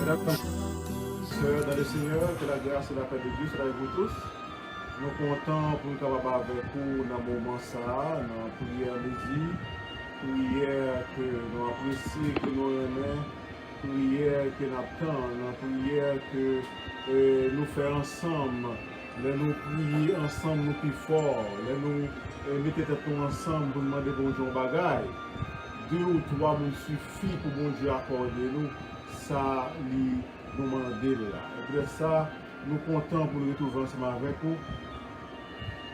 Mesdames et sœurs, dans le Seigneur, que la grâce et la paix de Dieu soient avec vous tous. Nous comptons pour nous capables avec vous dans le moment ça, dans la prière midi, prière que nous apprécions, que nous aimons, prière que nous attendons, prière que nous faisons ensemble. Nous prions ensemble, nous plus fort. Nous mettons tête ensemble pour demander bon Dieu bagaille. 2 ou 3 nous suffit pour bon Dieu accorder nous. Ça, nous demander là. Et après ça, nous comptons pour nous retrouver ensemble avec vous.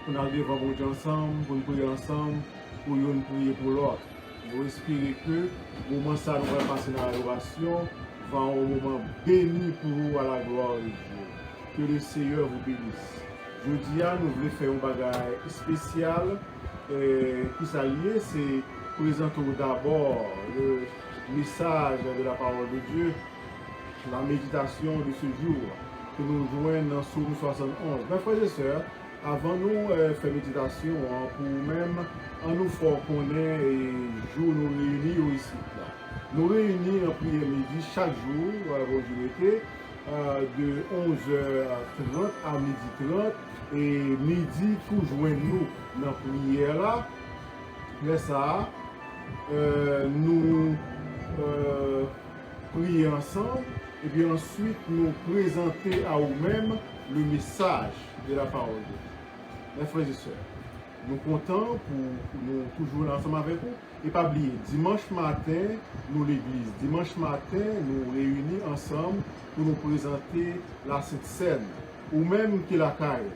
Pour nous aller devant bon Dieu ensemble, pour nous prier ensemble, pour nous prier pour l'autre. Nous espérons que le moment ça nous va passer dans l'adoration, va un moment béni pour vous à la gloire de Dieu. Que le Seigneur vous bénisse. Jeudi, nous voulons faire un bagage spécial qui s'allie, c'est présenter d'abord le message de la parole de Dieu, la méditation de ce jour que nous joignons dans Psaume 71. Mes frères et sœurs, avant nous faire méditation, pour même en nous faire connaître et jour nous réunir ici. Nous réunir en prière midi chaque jour, de 11h30 à midi 30 et midi tout joignons nous dans la prière là. Mais ça, nous prier ensemble et puis ensuite nous présenter à nous-mêmes le message de la parole de Dieu. Mes frères et sœurs, nous comptons pour nous toujours ensemble avec vous. Et pas oublier, dimanche matin, nous l'église. Dimanche matin, nous réunis ensemble pour nous présenter la Sainte Seine. Ou même qui la caille,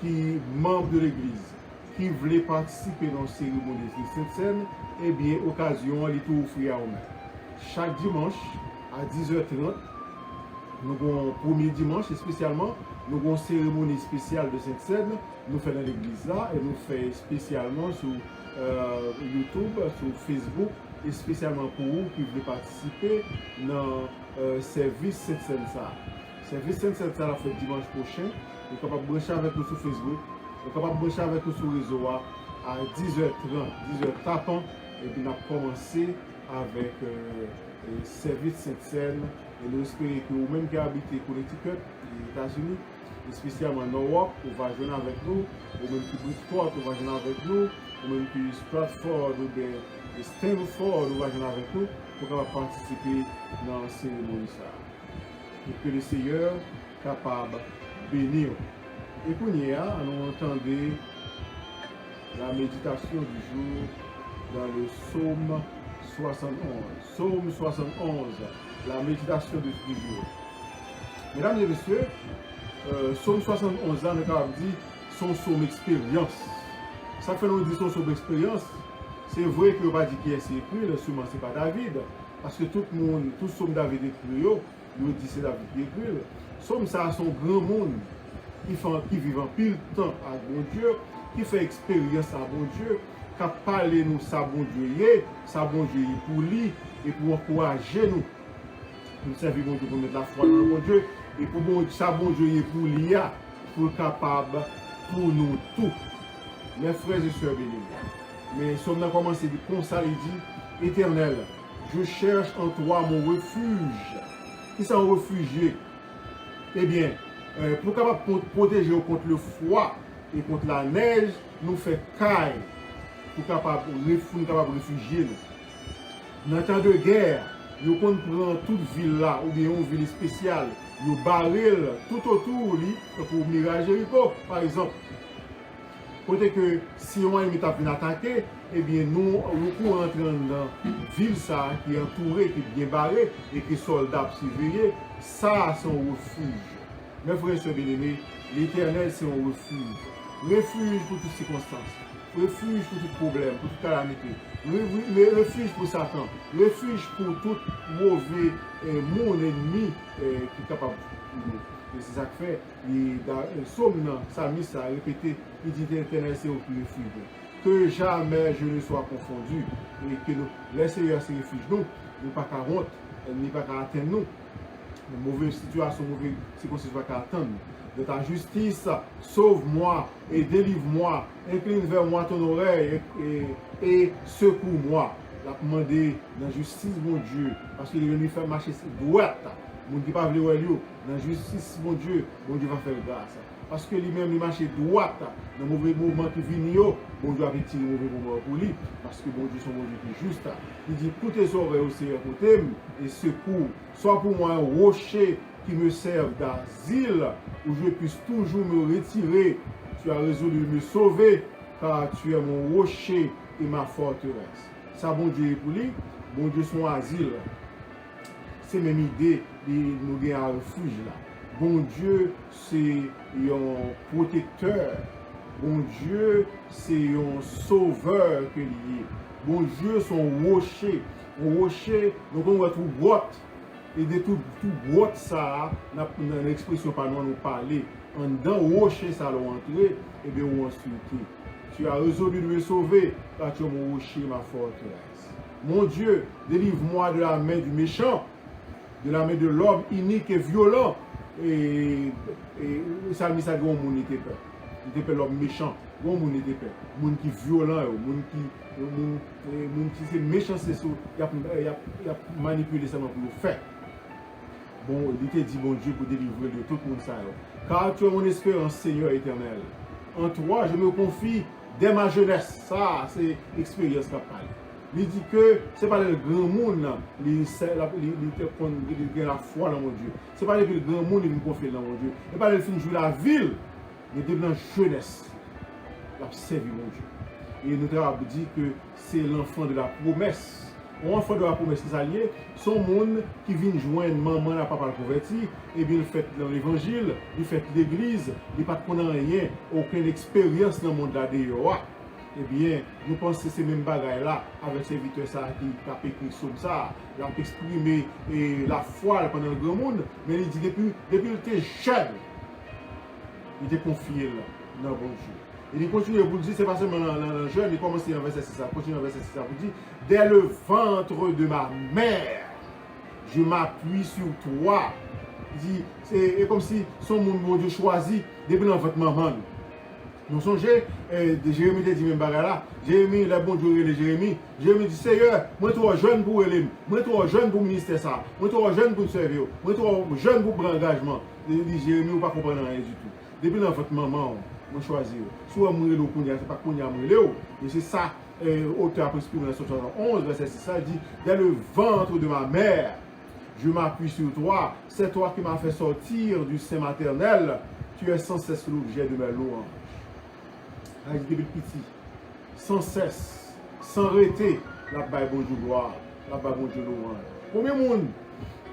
qui membre de l'église, qui voulait participer dans la cérémonie de Sainte Seine, eh bien, occasion, elle est tout offrir à nous. Chaque dimanche, à 10h30, nous avons un premier dimanche, et spécialement, nous avons une cérémonie spéciale de Sainte Seine. Nous faisons dans l'église là, et nous faisons spécialement sur YouTube, sur Facebook, et spécialement pour vous qui voulez participer dans le service Sainte Seine. Le service Sainte Seine, ça la fait dimanche prochain. Vous êtes capable de brancher avec nous sur Facebook, vous êtes capable de brancher avec nous sur le réseau à 10h30, 10h tapant, et puis nous avons commencé avec le service Sainte Seine. Et nous espérons que vous-même qui habitez Connecticut, les États-Unis, et spécialement en Europe, vous va joindre avec nous, ou même qui Bridgeport, vous va joindre avec nous, ou même qui Stratford ou bien Stanford, vous va joindre avec nous, pour participer dans la cérémonie. Et que le Seigneur est capable de bénir. Et pour nous, nous entendons la méditation du jour dans le psaume 71. Psaume 71, la méditation du jour. Mesdames et messieurs, psaume 71, là, nous avons dit son psaume expérience. Ça fait nous dire son psaume expérience. C'est vrai que nous pas dit qui est écrit, le psaume c'est pas David, parce que tout le monde, tout psaume David écrit, nous dit c'est David qui écrit. Psaume ça a son grand monde qui vit en pile temps à bon Dieu, qui fait expérience à bon Dieu, qui parle nous sa bon Dieu, pour lui et pour encourager nous. Nous servir bon Dieu pour mettre la foi dans le bon Dieu et pour sa bon Dieu pour lui, pour être capable pour nous tous. Mes frères et sœurs bénis. Mais sommes commencé de comme ça, il dit, Éternel, je cherche en toi mon refuge. Qui sont réfugiés? Eh bien, pour capable protéger contre le froid et contre la neige, nous fait caille pour capable réfugier nous. Dans le temps de guerre, nous prenons toute ville là, ou bien une ville spéciale, nous barrel tout autour pour Mirage Jéricho, par exemple. Peut-être que si on est attaqué, eh bien nous rentrons dans la ville ça, qui est entourée, qui est bien barrée, et que les soldats surveillés, ça c'est un refuge. Mes frères et sœurs bien-aimés, l'Éternel c'est un refuge. Refuge pour toutes circonstances, refuge pour tout problème, pour toute calamité, refuge pour Satan, refuge pour tout mauvais mon ennemi qui est capable de nous. C'est ça que fait, le psaume, Psalmiste a répété, il dit l'Éternel c'est au refuge. Que jamais je ne sois confondu, et que le Seigneur se refuge nous, nous pas qu'à honte, ni pas qu'à atteindre nous. Une mauvaise situation, une mauvaise circonstance pas qu'à attendre. De ta justice, sauve-moi et délivre-moi, incline vers moi ton oreille et secoue-moi. La demander dans la justice, mon Dieu, parce qu'il est venu faire marcher droite. Moun qui pas vle yo, dans justice, bon Dieu va faire grâce. Parce que lui-même, il marche droit dans le mauvais moment qui vient, bon Dieu a tiré le mauvais moment pour lui. Parce que bon Dieu, son bon Dieu qui est juste. Il dit, toutes les oreilles au Seigneur côté et secours, soit pour moi un rocher qui me serve d'asile, où je puisse toujours me retirer. Tu as résolu de me sauver, car tu es mon rocher et ma forteresse. Ça, bon Dieu est pour lui, bon Dieu son asile. C'est même idée de nous gagner un refuge là. Bon Dieu, c'est un protecteur. Bon Dieu, c'est un sauveur que lié. Bon Dieu, son rocher. Un rocher, donc on retrouve grotte. Et de tout grotte ça, dans l'expression par nous parler, en dedans rocher ça l'a entré, et bien on ensuite. Tu as résolu de me sauver, car tu es mon rocher, ma forteresse. Mon Dieu, délivre-moi de la main du méchant, de la main de l'homme inique et violent. Et ça me dit ça, grand monde était peur. Il était peur l'homme méchant, grand monde était peur. Monde qui violent, monde qui c'est méchant, c'est ça, il a manipulé ça pour le faire. Bon, il était dit, bon Dieu, pour délivrer de tout le monde ça. Car tu es mon espérance, Seigneur éternel. En toi, je me confie dès ma jeunesse. Ça, c'est l'expérience qu'a parlé. Il dit que ce n'est pas le grand monde qui a la foi dans mon Dieu. Ce n'est pas le grand monde qui me confie dans mon Dieu. Ce n'est pas le fin de jouer la ville, mais de la jeunesse. Il a servi mon Dieu. Et nous avons dit que c'est l'enfant de la promesse. L'enfant de la promesse qui s'allie, son monde qui vient joindre maman et papa converti, et bien il fait dans l'évangile, il fait l'église, il n'a pas de rien, aucune expérience dans le monde d'ailleurs. Eh bien, nous pensons que c'est même bagaille là, avec ces serviteur qui a écrit sur ça, il a exprimé la foi pendant le grand monde, mais il dit depuis qu'il était jeune, il était confié là, dans le bon Dieu. Et il continue à vous dire, c'est pas seulement dans le jeune, il commence dans verset 6, continue dans verset 6, vous dit, dès le ventre de ma mère, je m'appuie sur toi. Il dit, c'est comme si son monde, mon Dieu, choisi, depuis dans votre maman. Nous songez, Jérémie dit même bagarre là, Jérémie, le bon Dieu, de Jérémie dit, Seigneur, moi trop jeune pour élire, moi trop jeune pour ministère ça, moi trop jeune pour servir, moi trop jeune pour prendre engagement. Il dit, Jérémie, vous ne comprenez pas rien du tout. Depuis dans votre maman, moi choisir. Soit mourir le Kounia, c'est pas Kounia mourir. Et c'est ça, auteur après dans 71, verset 6, ça dit, dès le ventre de ma mère, je m'appuie sur toi, c'est toi qui m'as fait sortir du sein maternel, tu es sans cesse l'objet de mes louanges. Avec des petits, sans cesse, sans arrêter, la baille bon Dieu gloire, la baille bon Dieu louange. Combien de monde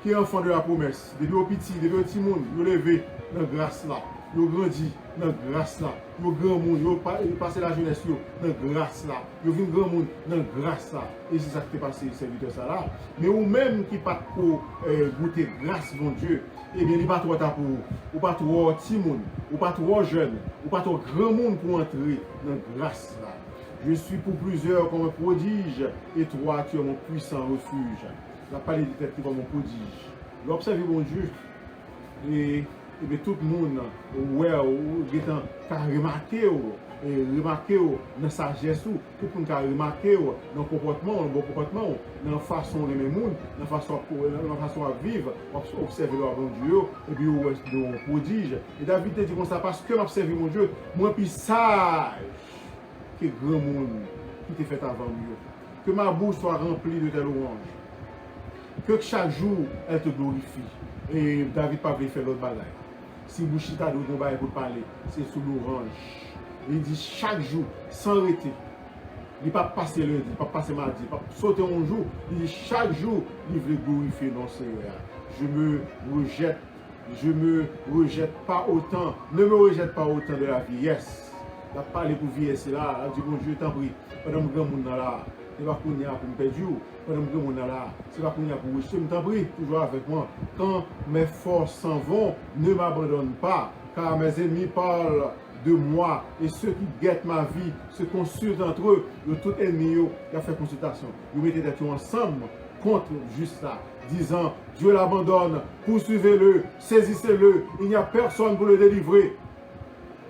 qui est enfant de la promesse, depuis au petit, depuis au petit monde, ils levé dans la grâce là. Ils ont grandi dans la grâce là. Ils ont grand monde, ils ont passé la jeunesse dans la grâce là. Ils ont vu grand monde dans la grâce là. Et c'est ça qui est passé, serviteur ça là. Mais ou même qui pas pour goûter grâce, mon Dieu, eh bien, il n'y a pas trop pour vous. Ou pas trop petit monde, ou pas trop jeune, ou pas trop grand monde pour entrer dans la grâce là. Je suis pour plusieurs comme un prodige, et toi, tu es mon puissant refuge. La parole de tête comme mon prodige. L'observer, mon Dieu, et bien tout le monde, ouais, qui a remarqué dans la sagesse, tout le monde a remarqué dans le comportement, bon comportement, dans la façon de les monde, dans la façon à vivre, observer leur bon Dieu, et puis on prodige. Et David te dit comme ça, parce que m'observe mon Dieu, moi plus sage que grand monde qui t'a fait avant mieux. Que ma bouche soit remplie de tes louanges. Que chaque jour, elle te glorifie. Et David pas voulu faire l'autre bagaille. Si Bouchita doit combattre pour parler, c'est sous l'orange. Il dit chaque jour, sans arrêter. Il ne pas passer lundi, il ne pas passer mardi, il ne pas sauter un jour. Il dit chaque jour, il veut glorifier dans Seigneur. Je me rejette pas autant, ne me rejette pas autant de la vieillesse. Il a parlé pour vieillesse là, il a dit bon Dieu t'en prie, pendant que grand monde là, c'est pas pour me perdre, pendant que grand monde là, c'est pas pour rejeter, je t'en prie, toujours avec moi. Quand mes forces s'en vont, ne m'abandonne pas, car mes ennemis parlent de moi et ceux qui guettent ma vie se consultent entre eux, de tout ennemi qui a fait consultation. Ils mettent tête ensemble contre juste ça, disant Dieu l'abandonne, poursuivez-le, saisissez-le, il n'y a personne pour le délivrer.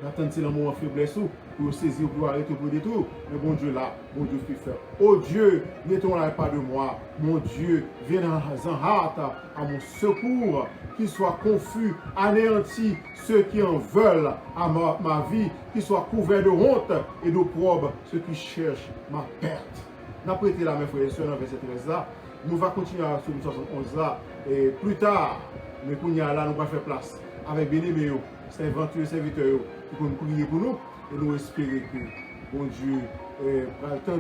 Attendez, c'est le moment faiblesse, pour saisir, pour arrêter, pour détruire. Mais bon Dieu là, bon Dieu fait faire. Oh Dieu, n'étonne pas de moi. Mon Dieu, viens en hâte à mon secours, qu'il soit confus, anéanti ceux qui en veulent à ma vie, qu'il soit couvert de honte et d'opprobre ceux qui cherchent ma perte. N'a pas été là, mes frères et sœurs, dans verset 13 là. Nous allons continuer à Psaume 71 là, et plus tard, mais qu'on y a là, nous allons faire place avec bien-aimés, serviteurs, qui vont prier pour nous, et nous espérer que, bon Dieu, pour le temps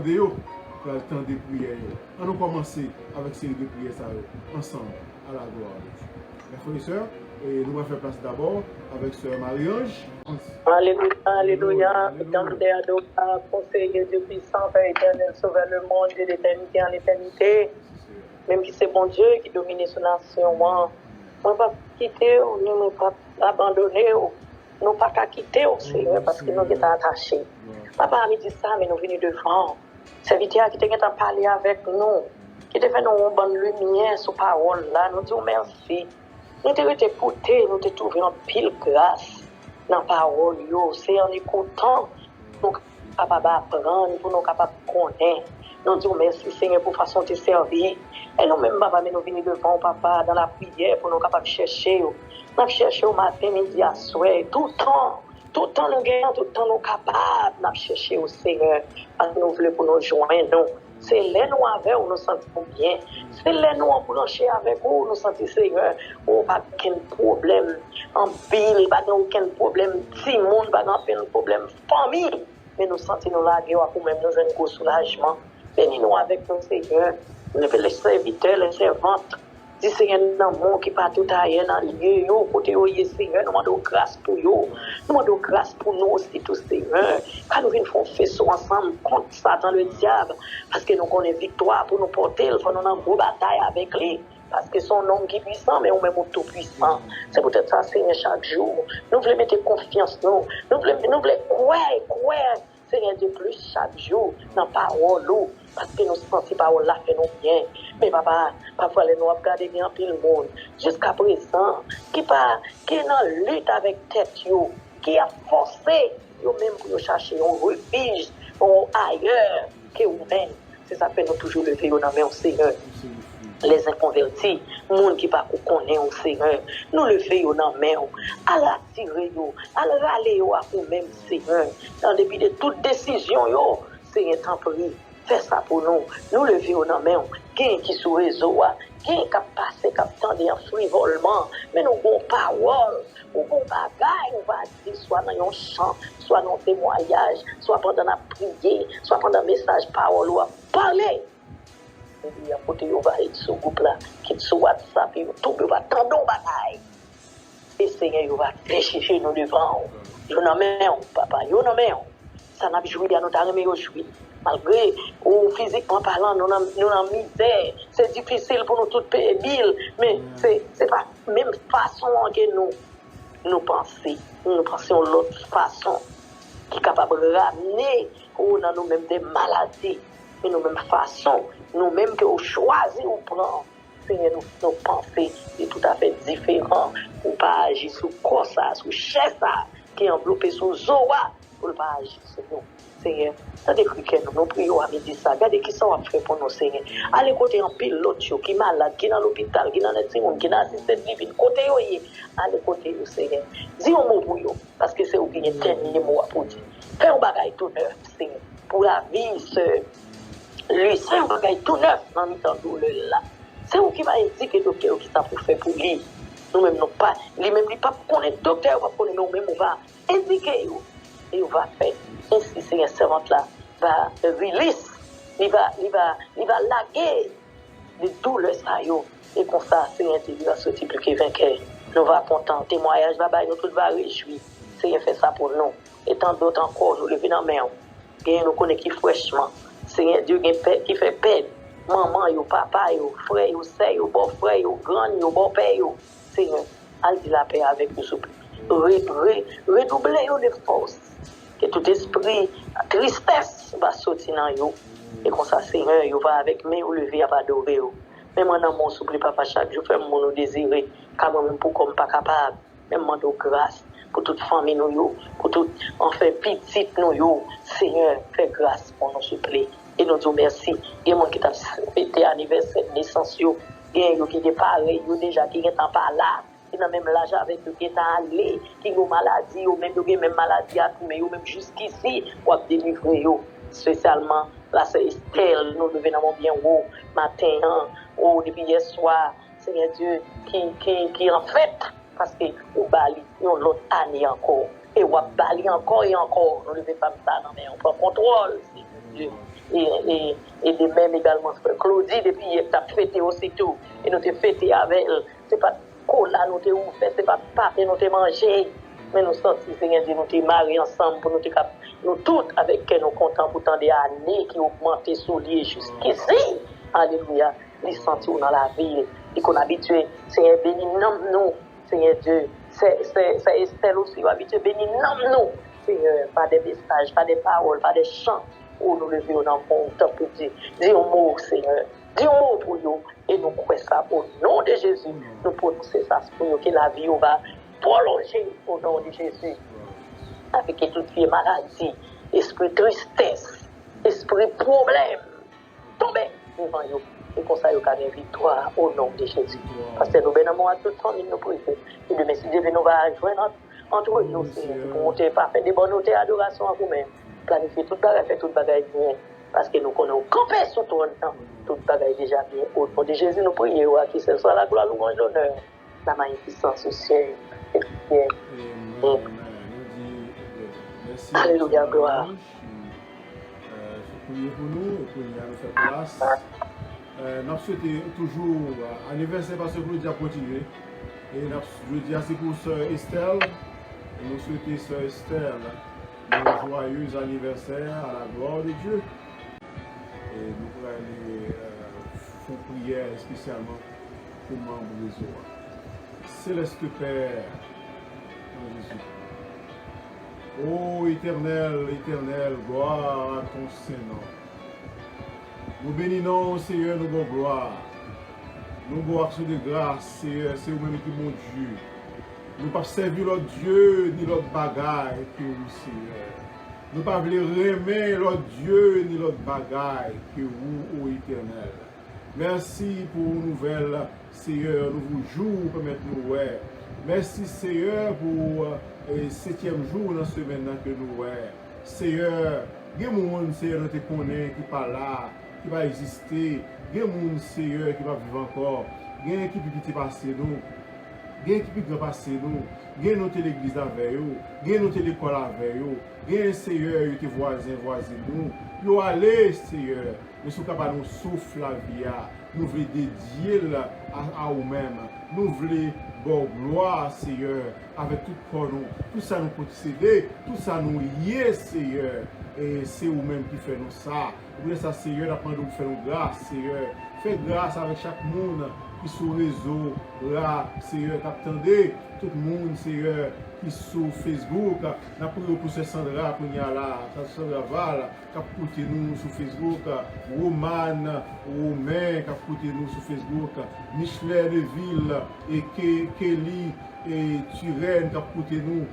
de prières, on va commencer avec ces deux prières ensemble, à la gloire de Dieu. Mes frères et sœurs, et nous allons faire place d'abord avec sœur Marie-Ange. Alléluia, alléluia. Étendez à nos pas, conseiller Dieu puissant, Père éternel, sauveur le monde de l'éternité en éternité. Même si c'est bon Dieu qui domine sur la nation, moi, on ne va pas quitter, nous ne pas abandonner, nous ne pas quitter au Seigneur parce que nous sommes attachés. Papa a dit ça, mais nous venons devant. Serviteur qui t'a parlé avec nous, qui t'a fait nous une bonne lumière sur parole là, nous disons merci. Nous t'avons écouté, nous t'avons trouvé en pile grâce dans la parole. C'est en écoutant, nous sommes capables d'apprendre, pour nous capables de connaître. Nous disons merci Seigneur pour façon de servir. Et nous-mêmes, papa, nous venons devant papa dans la prière pour nous capables de chercher. Nous cherchons au matin, midi, à soir, tout le temps nous gagnons, tout le temps nous capables de chercher au Seigneur. Parce que nous voulons pour nous joindre. C'est là nous avec où nous sentons bien. C'est là nous en brancher avec où nous sentons Seigneur. Oh, pas aucun problème en pile, pas aucun problème Timon, pas aucun problème famille. Mais nous sentons nous là, pour même nous un gros soulagement. Bénis-nous avec nous Seigneur. Nous avons les serviteurs, les servantes. Dis Seigneur, dans le monde qui part tout ailleurs dans le lieu, côté où Seigneur, nous demandons grâce pour eux. Nous demandons grâce pour nous aussi, tout Seigneur. Quand nous venons faire faisceau ensemble contre Satan le diable, parce que nous connaissons victoire pour nous porter, il faut nous avoir une grosse bataille avec lui. Parce que son nom qui est puissant, mais on même tout puissant. C'est peut-être ça, Seigneur, chaque jour. Nous voulons mettre confiance, nous voulons croire, Seigneur, de plus chaque jour dans la parole. Parce que nous sentons parole là fait nous bien. Mais papa, parfois nous regardons bien tout le monde. Jusqu'à présent, qui est dans lutte avec tête, qui a forcé, même pour nous chercher un refuge ailleurs que nous-mêmes. C'est ça que nous toujours lever dans main au Seigneur. Les inconvertis, les gens qui ne connaissent pas au Seigneur, nous le faisons dans la main, à l'attirer, à le râler à nous-mêmes, Seigneur. Dans dépit de toute décision, Seigneur, t'en prie. Fais ça pour nous. Nous le vivons dans la main. Quelqu'un qui sous réseau, quelqu'un qui a passé, qui a tendu en frivolement. Mais nous avons parole, nous avons bagaille, nous va dire, soit dans un chant, soit dans un témoignage, soit pendant la prière, soit pendant un message parole, ou à parler. Et puis, à côté, on va être sur le groupe là, qui est sur WhatsApp, et tout, on va tendre bagaille. Et Seigneur, on va déchirer nous devant. Nous n'en main, papa, nous n'en main. Ça n'a pas joué à notre armée aujourd'hui. Malgré, ou physiquement parlant, nous sommes misère. C'est difficile pour nous tous payer bill, mais c'est pas la même façon que nous pensons. Nous pensons de l'autre façon qui est capable de ramener dans nous-mêmes des maladies. Mais nous-mêmes façon, nous-mêmes que nous choisissons ou prendre. Seigneur, nos pensées est tout à fait différent. Pour ne pas agir sur corps, sur chaise, qui est enveloppé sur zoa, pour ne pas agir sur nous. Seigneur, ça décrit que nous prions à midi ça. Regardez qui sont à faire pour nous, Seigneur. Allez côté en pile l'autre qui est malade, qui est dans l'hôpital, qui est dans le Timon, qui est dans l'assistance divine. Côté eux, allez côté eux, Seigneur. Dis un mot pour eux, parce que c'est eux qui ont le dernier mot pour dire. Fais un bagage tout neuf, Seigneur. Pour la vie, lui, c'est un bagage tout neuf dans le temps de là. C'est eux qui va indiquer docteur qui t'a pour faire pour lui. Nous-mêmes, nous pas. Lui-même, il pas connaître docteur, pas connaître nous-mêmes, on va indiquer eux. Et on va faire. Ainsi, c'est un servant là va release, il va laguer les douleurs ça yo. Et comme ça, c'est un il va sortir plus que vainqueur. Nous va content, témoignage, nous tout va réjouir. C'est un fait ça pour nous. Et tant d'autres encore, nous lever dans la main. Et nous connaissons qui fraîchement. C'est un Dieu qui fait peine. Maman, yo, papa, yo, frère, yo, sœur, yo, beau frère, yo, grand, yo, beau père, yo. Seigneur, allez la paix avec nous, s'il vous plaît. Redoublez de force. Que tout esprit, tristesse va sortir dans vous. Et comme ça, Seigneur, vous va avec main ou lever, va adorer. Même dans mon souple, papa, chaque jour, fais mon désirer. Car moi-même, pour comme pas capable, même mon grâce. pour toute famille, nous, pour toute, enfin, petite, nous, Seigneur, fais grâce pour nous, s'il te plaît. Et nous disons merci. Il y a des gens qui ont fêté l'anniversaire de naissance, il y a des gens qui sont pareils, déjà qui sont pas là. Qui ont même l'âge avec eux, qui sont allés, qui ont maladie, ou même qui ont même maladie à tout, mais même jusqu'ici, pour délivrer, spécialement, là c'est Estelle, nous devenons bien haut, matin, depuis hier soir, Seigneur Dieu, qui en fait, parce que au Bali, nous l'autre année encore, et au Bali encore et encore, nous ne devons pas ça, non, mais on prend contrôle, Seigneur Dieu. Et de même également, Claudie, depuis hier, tu as fêté aussitôt, et nous t'ai fêté avec elle, c'est pas là nous t'ai ouvert, c'est pas pâté, nous t'ai mangé, mais nous sentons, Seigneur Dieu, nous t'ai mariés ensemble, pour nous toutes avec qui nous comptons pour tant d'années qui augmentent sous lui jusqu'ici. Alléluia. Les sentir dans la ville, et qu'on habitué, Seigneur, béni, nomme-nous, Seigneur Dieu. C'est Estelle aussi, habitué, béni, nomme-nous, Seigneur, pas des messages, pas des paroles, pas des chants, où nous levons dans mon temps pour dire, dis un mot, Seigneur, dis un mot pour nous, et nous croyons ça au nom de Jésus, nous prononçons ça pour nous, que la vie va prolonger au nom de Jésus, avec toute vie maladie, esprit tristesse, esprit problème, tomber devant nous. Et comme ça, il y a une victoire au nom de Jésus. Parce que nous bénissons à toute famille, nous prions. Et demain, si Dieu nous va rejoindre entre nous, Seigneur, pour monter pas faire des bonnes notes et adoration à vous-même. Planifier toute bagaille, faire toute bagaille bien. Parce que nous connaissons camper sur ton temps. Toute bagaille déjà bien. Au nom de Jésus, nous prions à qui ce soit la gloire, louange, l'honneur, la magnificence au ciel. Et bien. Alléluia, gloire. Je prie pour nous, et pour nous faire place. Nous souhaitons toujours anniversaire parce que nous avons continué. Et je dis assez pour Sœur Estelle. Nous souhaitons Sœur Estelle un joyeux anniversaire à la gloire de Dieu. Et nous pourrons aller faire prière spécialement pour le membre des eaux. Céleste Père, en Jésus. Ô éternel, éternel, gloire à ton Saint-Nom. Nous bénissons, Seigneur, nous bon gloire. Nous bon action de grâce, Seigneur, c'est vous-même qui mon Dieu. Nous ne pas servir l'autre Dieu ni l'autre bagaille que vous, Seigneur. Nous ne pas remettre l'autre Dieu ni l'autre bagaille que vous, ô éternel. Merci pour une nouvelle, Seigneur, nouveau jour pour mettre nous. Merci, Seigneur, pour le 7e jour dans la semaine que nous. Seigneur, il y a des gens, Seigneur, qui connaissent, qui ne sont pas là, qui va exister. Il y a des gens, Seigneur, qui va vivre encore. Il y a une équipe qui est passée nous. Il y a une équipe qui est passée nous. Il y a notre église avec eux. Il y a notre école avec eux. Il y a un Seigneur qui est voisin nous. Il y a allé, Seigneur. Nous sommes capables de nous souffler la vie. Nous voulons dédier à nous-mêmes. Nous voulons bon gloire, Seigneur, avec tout corps nous. Tout ça nous posséder, tout ça nous lier, Seigneur. Et c'est vous-même qui fait nous ça. Vous voulez ça, Seigneur, apprendre de vous faire grâce, Seigneur. Faites grâce avec chaque monde qui est sur le réseau, là, Seigneur, attendez, tout le monde, Seigneur, qui est sur Facebook. Nous prions pour ce Sandra, pour là, Sandra Val, qui a écouté nous sur Facebook, Roman, Romain, qui a écouté nous sur Facebook, Michelet Deville, et Kelly, et Turenne, qui a écouté nous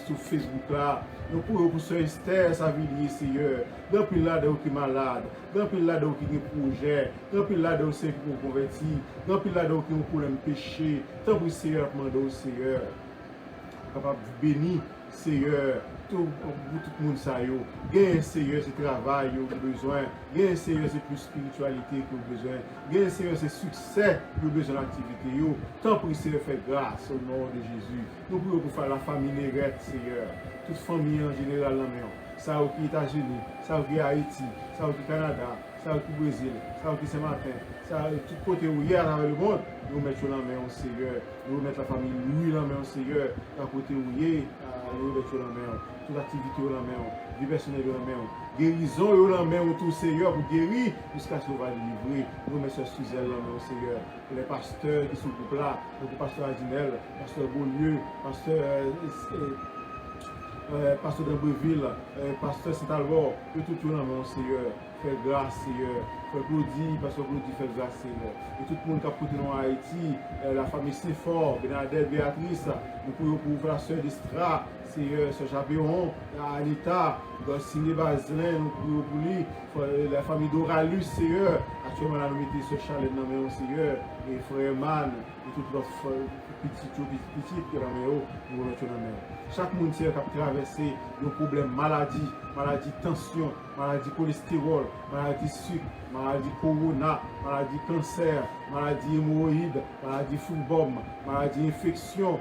sur Facebook là. Nous prions pour Sœur Esther, sa vie, Seigneur. Dans le là de qui est malade, dans le là de qui est projet, dans le là de qui est converti, dans le là de qui est un problème péché. Tant pour Seigneur, demandons au Seigneur, capable de bénir, Seigneur, tout le monde ça yo. Gain Seigneur, c'est travail que vous besoin. Gain Seigneur, c'est plus spiritualité que vous besoin. Gain Seigneur, c'est succès que vous besoin d'activité yo. Tant pour Seigneur, fait grâce au nom de Jésus. Nous prions pour faire la famille Négrette, Seigneur. Toute famille en général, ça au qui États-Unis, ça au qui Haïti, ça au qui Canada, ça au qui Brésil, ça au qui Saint-Martin, ça tout côté où hier avec le monde, nous mettons la main au Seigneur, nous mettons la famille Louis la main au Seigneur, à côté où hier, nous mettons la main, toute activité la main, vie personnelle la main, guérison la main au tout Seigneur pour guérir jusqu'à ce qu'on va délivrer. Nous mettons Suzelle la main au Seigneur, les pasteurs qui sont là, le pasteur Adinel, pasteur Beaulieu, pasteur d'Ambreville, pasteur Saint-Albert, tout le monde, Seigneur, fait grâce, Seigneur. Frère Claudie, Pasteur Claudie, fait grâce, Seigneur. Et tout le monde qui a porté dans Haïti, la famille Saint-Fort, Bernadette, Béatrice, nous pouvons pour la sœur d'Estra, Seigneur, Sœur Jabéon, Anita, Ciné Bazin, nous pouvons pour lui, la famille d'Oralus, Seigneur. Actuellement, nous mettons ce chalet dans le Seigneur, et Frère Man, et toutes leurs petites qui la maison, nous remettons dans la main. Chaque monde qui a traversé des problèmes, maladie, tension, maladie cholestérol, maladie sucre, maladie corona, maladie cancer, maladie hémorroïde, maladie football, maladie infection,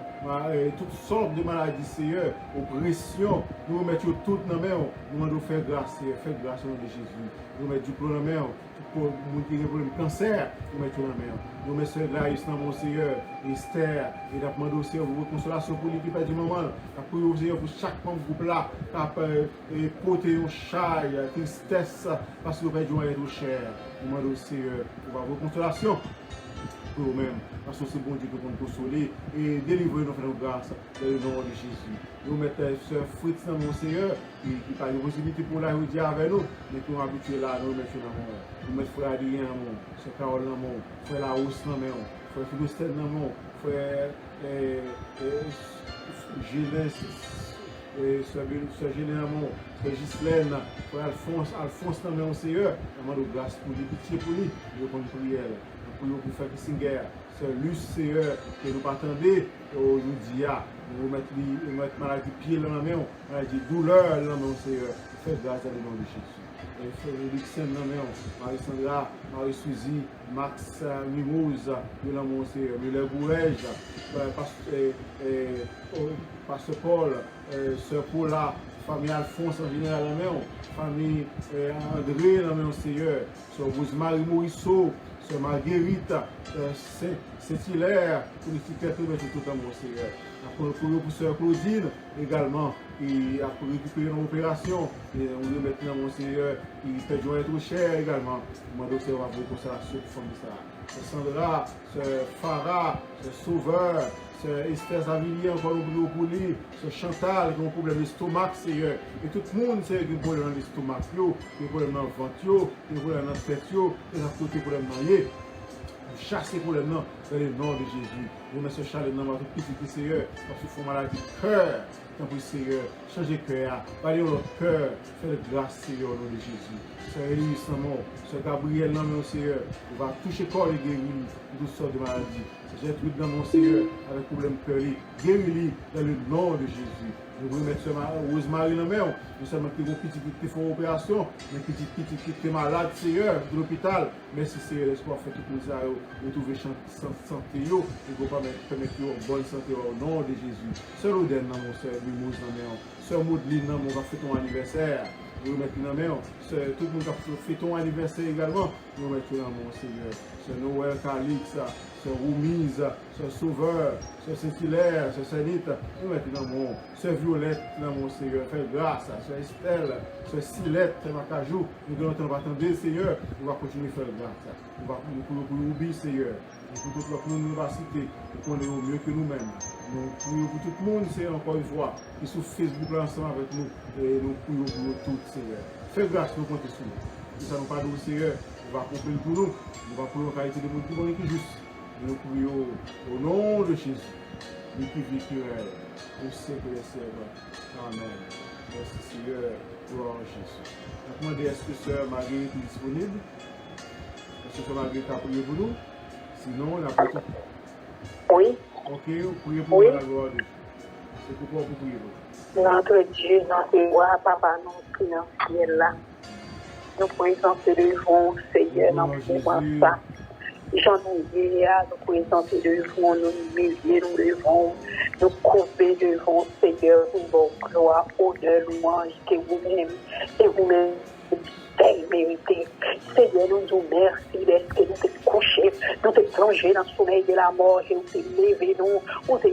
toutes sortes de maladies, Seigneur, oppression, nous remettons toutes dans la main, nous demandons faire grâce, Seigneur, faites grâce au nom de Jésus. Nous mettons du plan dans la main, pour les gens qui ont des problèmes de cancer, nous mettons dans la main. Nous mettons Grace dans mon Seigneur, Esther, et nous demandons au Seigneur pour consolation pour l'équipe du moment. Nous prions au Seigneur pour chaque membre groupe là, qui a porté un chai, tristesse, parce que nous perdons un être cher. Nous demandons au Seigneur pour avoir consolation pour nous-mêmes, parce que c'est bon Dieu pour nous consoler et délivrer nos frères grâce dans le nom de Jésus. Nous mettons Sœur Fritz dans mon Seigneur, qui n'a pas de possibilité pour la dire avec nous, mais qui est habitué là, nous mettons dans mon. Nous mettons Frère Adrien dans mon, Sœur Carole dans mon, Frère Laos dans mon, Frère Philistine dans mon, Frère Gélès, Sœur Gélène dans mon, Frère Ghislaine, Frère Alphonse dans mon Seigneur. Nous demandons grâce pour lui, pitié pour lui, nous prenons prière. Nous pour faire Kissinger, c'est Luce, Seigneur, que nous attendons aujourd'hui. Nous mettons maladie pied dans la main, maladie douleur dans la main, Seigneur. Faites grâce à nom de Jésus. Et Frère Luxem dans la main, Marie-Sandra, Marie-Suzy, Max Mimouz, dans la main, Seigneur. Muller Bourège, Pasteur Paul, Sœur Paula, famille Alphonse en général dans la main, famille André dans la main, Seigneur. Sœur Rosemary Morisseau, Sœur Marguerite, Saint-Hilaire, pour les petits tout à mon Seigneur. Pour Sœur Claudine également, qui a récupéré une opération, et on le met dans mon Seigneur, qui fait jouer trop cher également. Moi, donc, c'est avoir beaucoup ça, sur ça. Sœur Sandra, Sœur Farah, Sœur Sauveur, Sœur Esther Zavillier, encore oublié pour lui, Sœur Chantal, qui a un problème d'estomac, Seigneur. Et tout le monde, c'est qui a un problème d'estomac, qui a un problème dans le ventre, qui a un problème dans la tête, qui a un problème dans le chasser pour le nom, dans le nom de Jésus. Nous mettons ce chalet dans notre petit Seigneur, parce qu'il faut maladie de cœur. Tant pour Seigneur, changez cœur, parlez notre cœur, faites grâce Seigneur au nom de Jésus. Sœur Élie Samon, Sœur Gabriel dans mon Seigneur, on va toucher corps et guérir de toutes sortes de maladies. J'ai tout dans mon Seigneur, avec problème cœur, guéris dans le nom de Jésus. Nous voulons mettre Rosemary dans la main. Nous sommes qui vont petit qui font opération, mais petit qui est malade, Seigneur, de l'hôpital. Merci Seigneur, l'espoir fait tout ça, retrouver santé, et ne pas permettre une bonne santé au nom de Jésus. Sœur Oden dans mon Sœur Mimouz dans la main. Sœur Maudeline dans mon, va faire ton anniversaire. Nous mettons dans la main. Tout le monde va faire ton anniversaire également. Nous mettons dans mon Seigneur. Sœur Noël Calix, Sœur Roumise, Sœur Sauveur, Sœur Saint-Hilaire, Sœur Sanite, nous mettons dans mon, Sœur Violette dans mon Seigneur, fais grâce, Sœur Estelle, Sœur Silette, Sœur Macajou, nous devons attendre, Seigneur, nous allons continuer à faire grâce. Nous allons pour oublier, Seigneur, pour toute notre université, pour qu'on est au mieux que nous-mêmes. Nous prions pour tout le monde, Seigneur, encore une fois, qui sont sur Facebook là ensemble avec nous, et nous prions pour nous tous, Seigneur. Fais grâce, nous comptons sur nous. Nous allons pas nous, Seigneur, nous allons accomplir pour nous, nous allons pour la qualité de monde tout qui juste. Nous prions au nom de Jésus, nous qui vivons au siècle des siècles. Amen. Merci Seigneur, gloire à Jésus. Je demande est-ce que Sœur Marguerite est disponible? Est-ce que Sœur Marguerite a prié pour nous? Sinon, on a prié pour Oui. Ok, vous priez pour la gloire de Dieu. C'est pourquoi vous priez pour nous. Notre Dieu, notre roi, Papa, notre ciel là. Nous présentons devant Seigneur, nous pouvons ça. J'en ai nous présenter devant nous, humilier nous devant, nous couper devant Seigneur, pour vos gloire, honneur, louange, que vous-même, et vous-même, mérité. Seigneur, nous nous merci d'être que nous sommes couchés, nous sommes plongés dans le sommeil de la mort, et nous sommes levés, nous sommes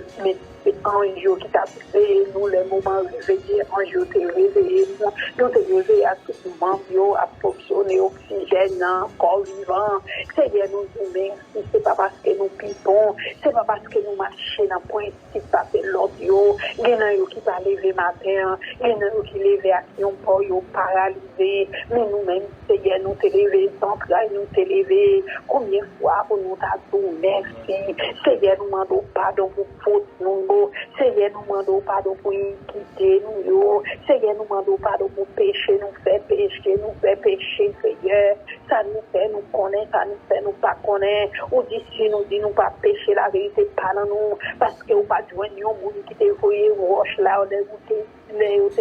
ange qui t'a fait, nous, les moments réveillés, ange qui t'a réveillé, nous sommes réveillés à tout moment, à fonctionner, oxygène, corps vivant. Seigneur, nous nous merci, c'est pas parce que nous pipons, c'est pas parce que nous marchons dans le point qui passe l'audio, il y en a qui t'a levé matin, il y en a qui levé action pour paralysé, mais nous-mêmes, Seigneur, nous t'élever, central, nous t'élever. Combien de fois pour nous t'adouer, merci. Seigneur, nous demandons pardon pour faute, nous. Seigneur, nous demandons pardon pour iniquité, nous. Seigneur, nous demandons pardon pour péché, nous fait péché, Seigneur. Ça nous fait, nous connaît, ça nous fait, nous pas connaît. Ou d'ici, nous dit, nous pas péché, la vérité, pas dans nous. Parce que nous pas joindre un monde qui te voyait, roche là, ou te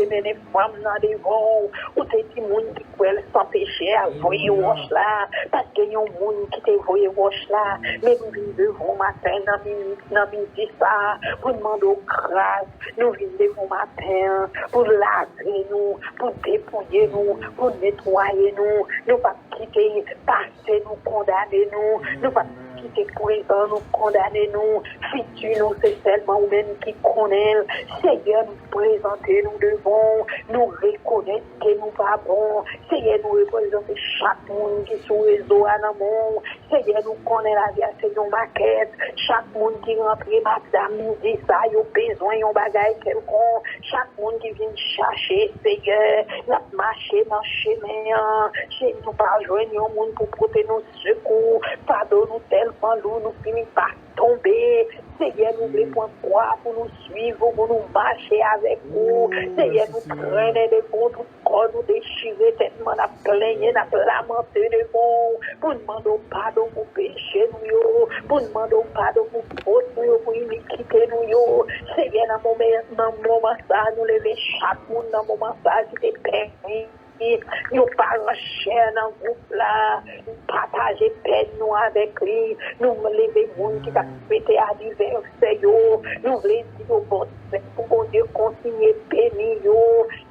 mené femme dans des vents, ou te dit monde qui pouvait sans péché, à voyer roche là. Parce que y a un monde qui te voyait roche là. Mais nous venons devant matin, dans midi, ça, pour demander grâce. Nous venons devant matin, pour laver nous, pour dépouiller nous, pour nettoyer nous. Nous pas quitter, passer nous, condamner nous. Nous pas quitter présent nous, condamner nous. Futur nous, c'est seulement nous-mêmes qui connaissons. Seigneur, nous présenter, nous devons nous reconnaître que nous pas bon. Seigneur, nous représenter chaque monde qui est sur le réseau à l'amour. Seigneur, nous connaissons la vie, c'est une maquette. Chaque monde qui rentre, madame, nous dit ça, il a besoin d'un bagage quelconque. Chaque monde qui vient chercher, Seigneur, nous marcher dans le chemin. Chez nous, pas joindre un monde pour porter nos secours. Pardon, nous tellement lourd, nous finissons par tomber. Seigneur, nous voulons prendre croix pour nous suivre, pour nous marcher avec vous. Seigneur, nous prenons des bons, tout corps, nous déchirer, tellement la plaigner, la lamenter de bon, pour nous demander pardon pour péché, nous, pour nous demander pardon pour faute, nous, pour iniquité, nous. Seigneur, dans le moment ça, nous lever chaque monde dans le moment ça, qui te permis. Nous parlons cher dans le groupe là, nous partageons peine nous avec lui, nous lever les gens qui t'a pété à divers Seigneur, nous voulons dire bon pour Dieu continuer béni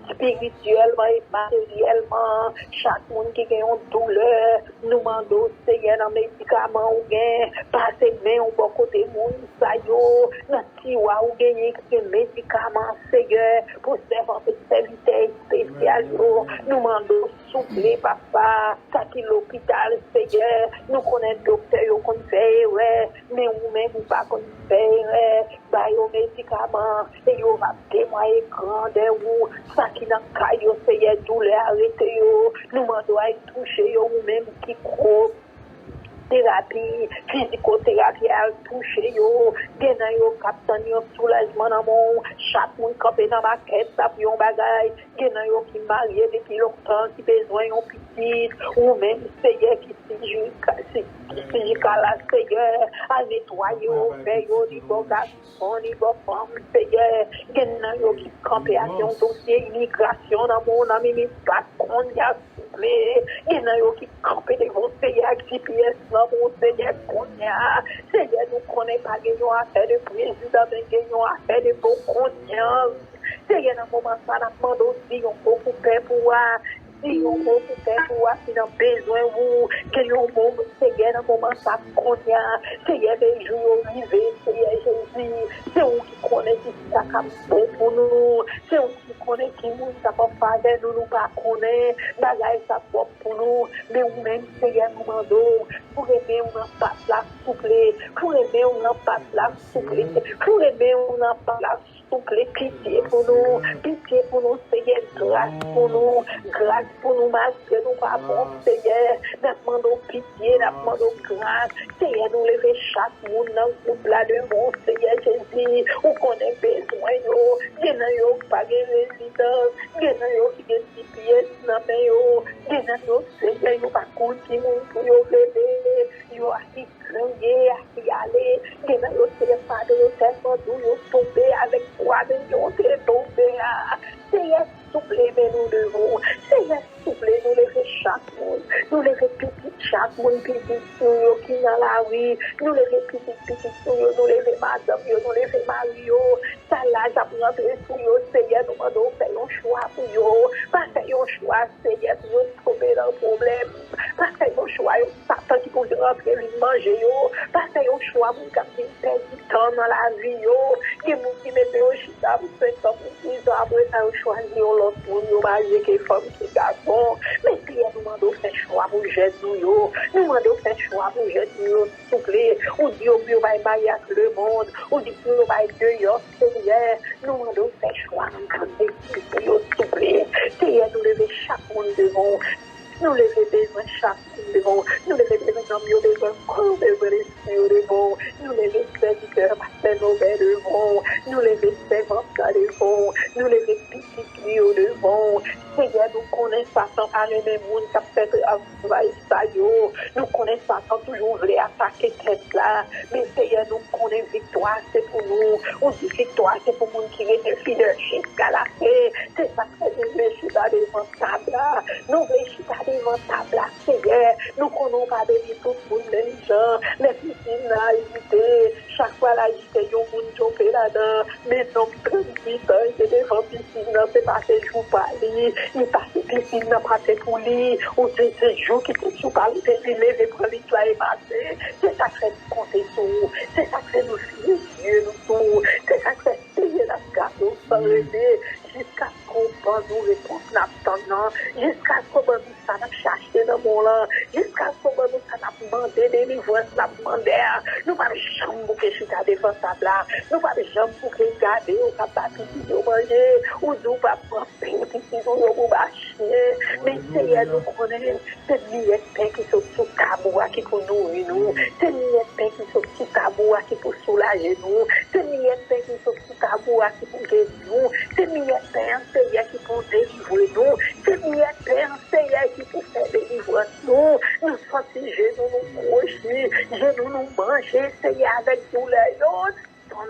spirituellement et matériellement, chaque monde qui a une douleur, nous demandons Seigneur dans les médicaments ou bien, passer main au bon côté monde ça yo, dans tiwa ou gagner des médicaments Seigneur pour servir serviteur spécial yo, nous demandons souffler papa, ça qui l'hôpital Seigneur, nous connaissons docteur yo qu'on fait ouais, mais ou même ou pas qu'on fait ouais, bah yo médicaments et yo va témoigner grandeur ou ça qui n'a pas yo Seigneur douleur arrêter yo, nous demandons à toucher yo ou même qui croit thérapie, physicothérapie à toucher yo, gena yo captain yo soulagement dans mon chaque monde campé dans ma quête ça pour un bagage, gena yo qui marié depuis longtemps qui besoin un petit ou même Seigneur qui physical Seigneur à nettoyer faire yo di bon garçon di bon femme Seigneur, gena yo qui campé à un dossier immigration dans mon ami pas qu'on y a soufflé, gena yo qui campé devant Seigneur GPS mon Seigneur, Seigneur, nous connaissons pas gagnons à faire de président, mais gagnons à faire de bon conscience. Seigneur, dans le moment ça, nous demandons aussi un peu pour faire pour si on peut faire pour si nous avons besoin vous, que nous avons Seigneur, dans le moment ça, Seigneur, les jours arrivés, Seigneur Jésus, c'est vous qui connaissez ça comme bon pour nous, c'est vous qui connaissez qui nous, ça peut faire nous, nous pas connaître, bagaille ça pour nous, mais nous-mêmes, Seigneur, nous demandons, pour aimer, on n'a pas la souple, pour aimer, on n'a pas la souple, pour aimer, on n'a pas la souple, pitié pour nous, Seigneur, grâce pour nous, masque, nous pas bon, Seigneur, nous demandons pitié, nous demandons grâce, Seigneur, nous lever chaque monde dans le groupe là de mon Seigneur Jésus, où qu'on a besoin, il y en a qui pas de résidence, il y en a qui ont des pièces dans la main, il y en a Seigneur, il n'y a pas de qui pour lever, il y a qui crier, qui aller, il y en a qui ne pas de tellement d'où tomber avec quoi, ils ont tombé, Seigneur, soufflez, mais nous devons, Seigneur, soufflez, nous lever chaque monde, nous lever petit, chaque monde, petit, qui est dans la rue, nous lever petit, nous lever madame, nous lever Mario, ça là, j'apprends sur eux, Seigneur, nous demandons faire un choix pour eux, pas faire un choix, Seigneur, pour nous trouver dans le problème, pas faire un choix, Satan qui peut rentrer, lui manger, pas faire un choix pour qu'il perde du temps dans la vie, qui nous qui mettent au chita, pour faire ça, pour qu'ils après ça, choisir l'autre pour nous, marier qui est femme, qui est garçon, mais Seigneur, nous demandons faire choix pour jeter nous, nous demandons faire choix pour jeter nous, souple, ou Dieu va marier avec le monde, ou Dieu va être dehors, Seigneur, nous demandons faire choix pour nous, souple, Seigneur, nous lever chaque monde devant, nous lever nos pères devant, nous les servants devant, nous les petits clients devant. Seigneur, nous connaissons pas sans aller les monde qui a fait travail ça yo. Nous connaissons pas sans toujours vouloir attaquer tête là. Mais Seigneur, nous connaissons victoire, c'est pour nous. On dit victoire, c'est pour nous qui est fidèle jusqu'à la fin. C'est ça que nous voulons chuter devant table là. Nous voulons chuter devant table là, Seigneur. Nous connaissons pas béni tout le monde, les gens, les piscines là, éviter. Chaque fois là, il y a un monde qui fait là-dedans. Mais non, 38 ans, il est devant piscine là, c'est pas ces jours par lui. Il passe piscine là, pas pour lui. Ou c'est ces jours qui te sous par lui, c'est lever, prendre les là et passer. C'est ça que nous compter sur. C'est ça que nous fier Dieu, nous tout. C'est ça que payer la carte, nous sans aider. Jusqu'à ce qu'on prenne nos réponses là-dedans, jusqu'à ce qu'on nous ça n'a cherché dans mon là, jusqu'à ce qu'on nous ça n'a demandé des livres, ça n'a demandé. Nous pas jamais pour que je suis à devant ça là. Nous pas jamais pour que regarder au capable de manger, ou nous pas prendre pain qui nous pour bâcher. Mais Seigneur, nous connaissons, c'est mieux pain qui sont sous tabou qui pour nourrir nous, c'est mieux pain qui sont sous tabou qui pour soulager nous, c'est mieux pain qui sont sous tabou qui pour guérir nous, c'est mieux pain, Seigneur, qui pour délivrer nous, c'est mieux pain, Seigneur, qui pour faire délivrer nous, nous sentir genoux nous crocher, genoux nous manger, Seigneur, avec douleur,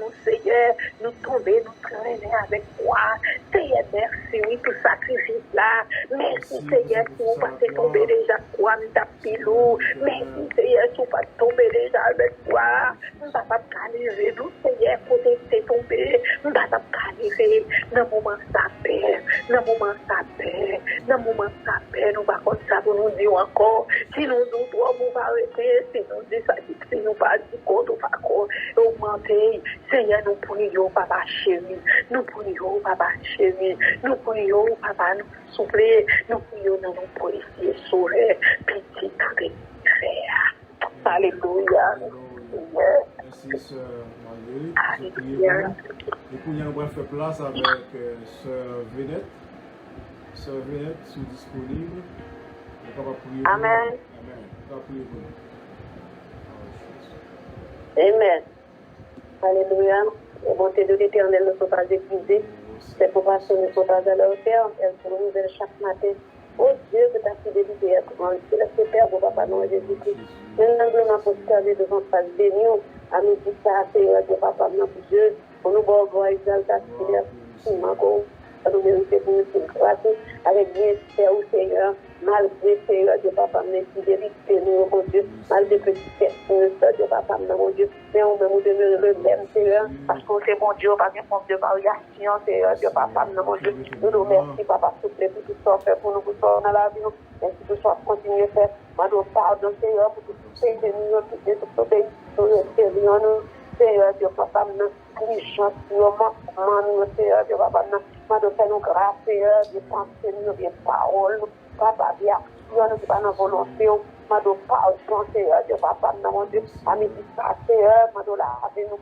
nous, Seigneur, nous tomber, nous traîner avec toi. Seigneur, merci, oui, pour sacrifice là. Merci, Seigneur, si vous pas tomber déjà quoi, nous tapilou. Merci, Seigneur, si vous pas tomber déjà avec toi. Nous pas caliser, nous, Seigneur, pour te tomber. Nous pas caliser. Dans le moment ça paix, dans le moment ça paix, dans le moment ça paix, nous pas comme ça pour nous dire encore. Si nous nous devons arrêter, si nous disons ça, si nous pas dire compte ou pas compte, augmenter. Seigneur, nous prions, Papa chéri. Nous prions, Papa chéri. Nous prions, Papa, nous souffler. Nous prions dans nos policiers sauvés. Petit frère. Alléluia. Merci, Sœur Marguerite. Alléluia. Et puis, on va faire place avec Sœur Vénette. Sœur Vénette, sont disponibles. Amen. Amen. On va prier pour nous. Amen. Alléluia. La bonté de l'Éternel ne peut pas épuiser. Ses compassions ne sont pas à la hauteur. Elles sont nouvelles chaque matin. Oh Dieu, que ta fidélité est grande. Que le Père, mon Papa, non, Jésus-Christ. Nous humblement posternés devant ta bénie. À nous dire ça, Seigneur, Dieu, Papa, notre Dieu. Pour nous, bon, gloire, exaltation, merci. À nous mériter pour nous, grâce. Avec bien, Seigneur. Malgré Seigneur, Dieu, Papa, notre fidélité, nous, mon Dieu. Malgré petites questions, Dieu, Papa, mon Dieu. Mais on me demeure le même, Seigneur. Parce qu'on sait, mon Dieu, pas de forme de variation, Seigneur, Dieu, Papa, mon Dieu. Nous nous remercions, Papa, s'il vous plaît, pour tout ce qu'on fait pour nous, pour tout ce dans la vie. Merci pour tout ce qu'on continue à faire. Moi, pardon, Seigneur, pour tout ce que nous tout obéissons, nous, Seigneur, Dieu, Papa, nous, diligence, nous, Seigneur, Dieu, Papa, nous, fais nous grâce, Seigneur, Dieu, pensez nous, Dieu, parole, Papa, bien, nous, nous, pas nos volontés, Mado pardon, Seigneur, Dieu, Papa, mon Dieu, ami ça, Seigneur, Mado laver nous,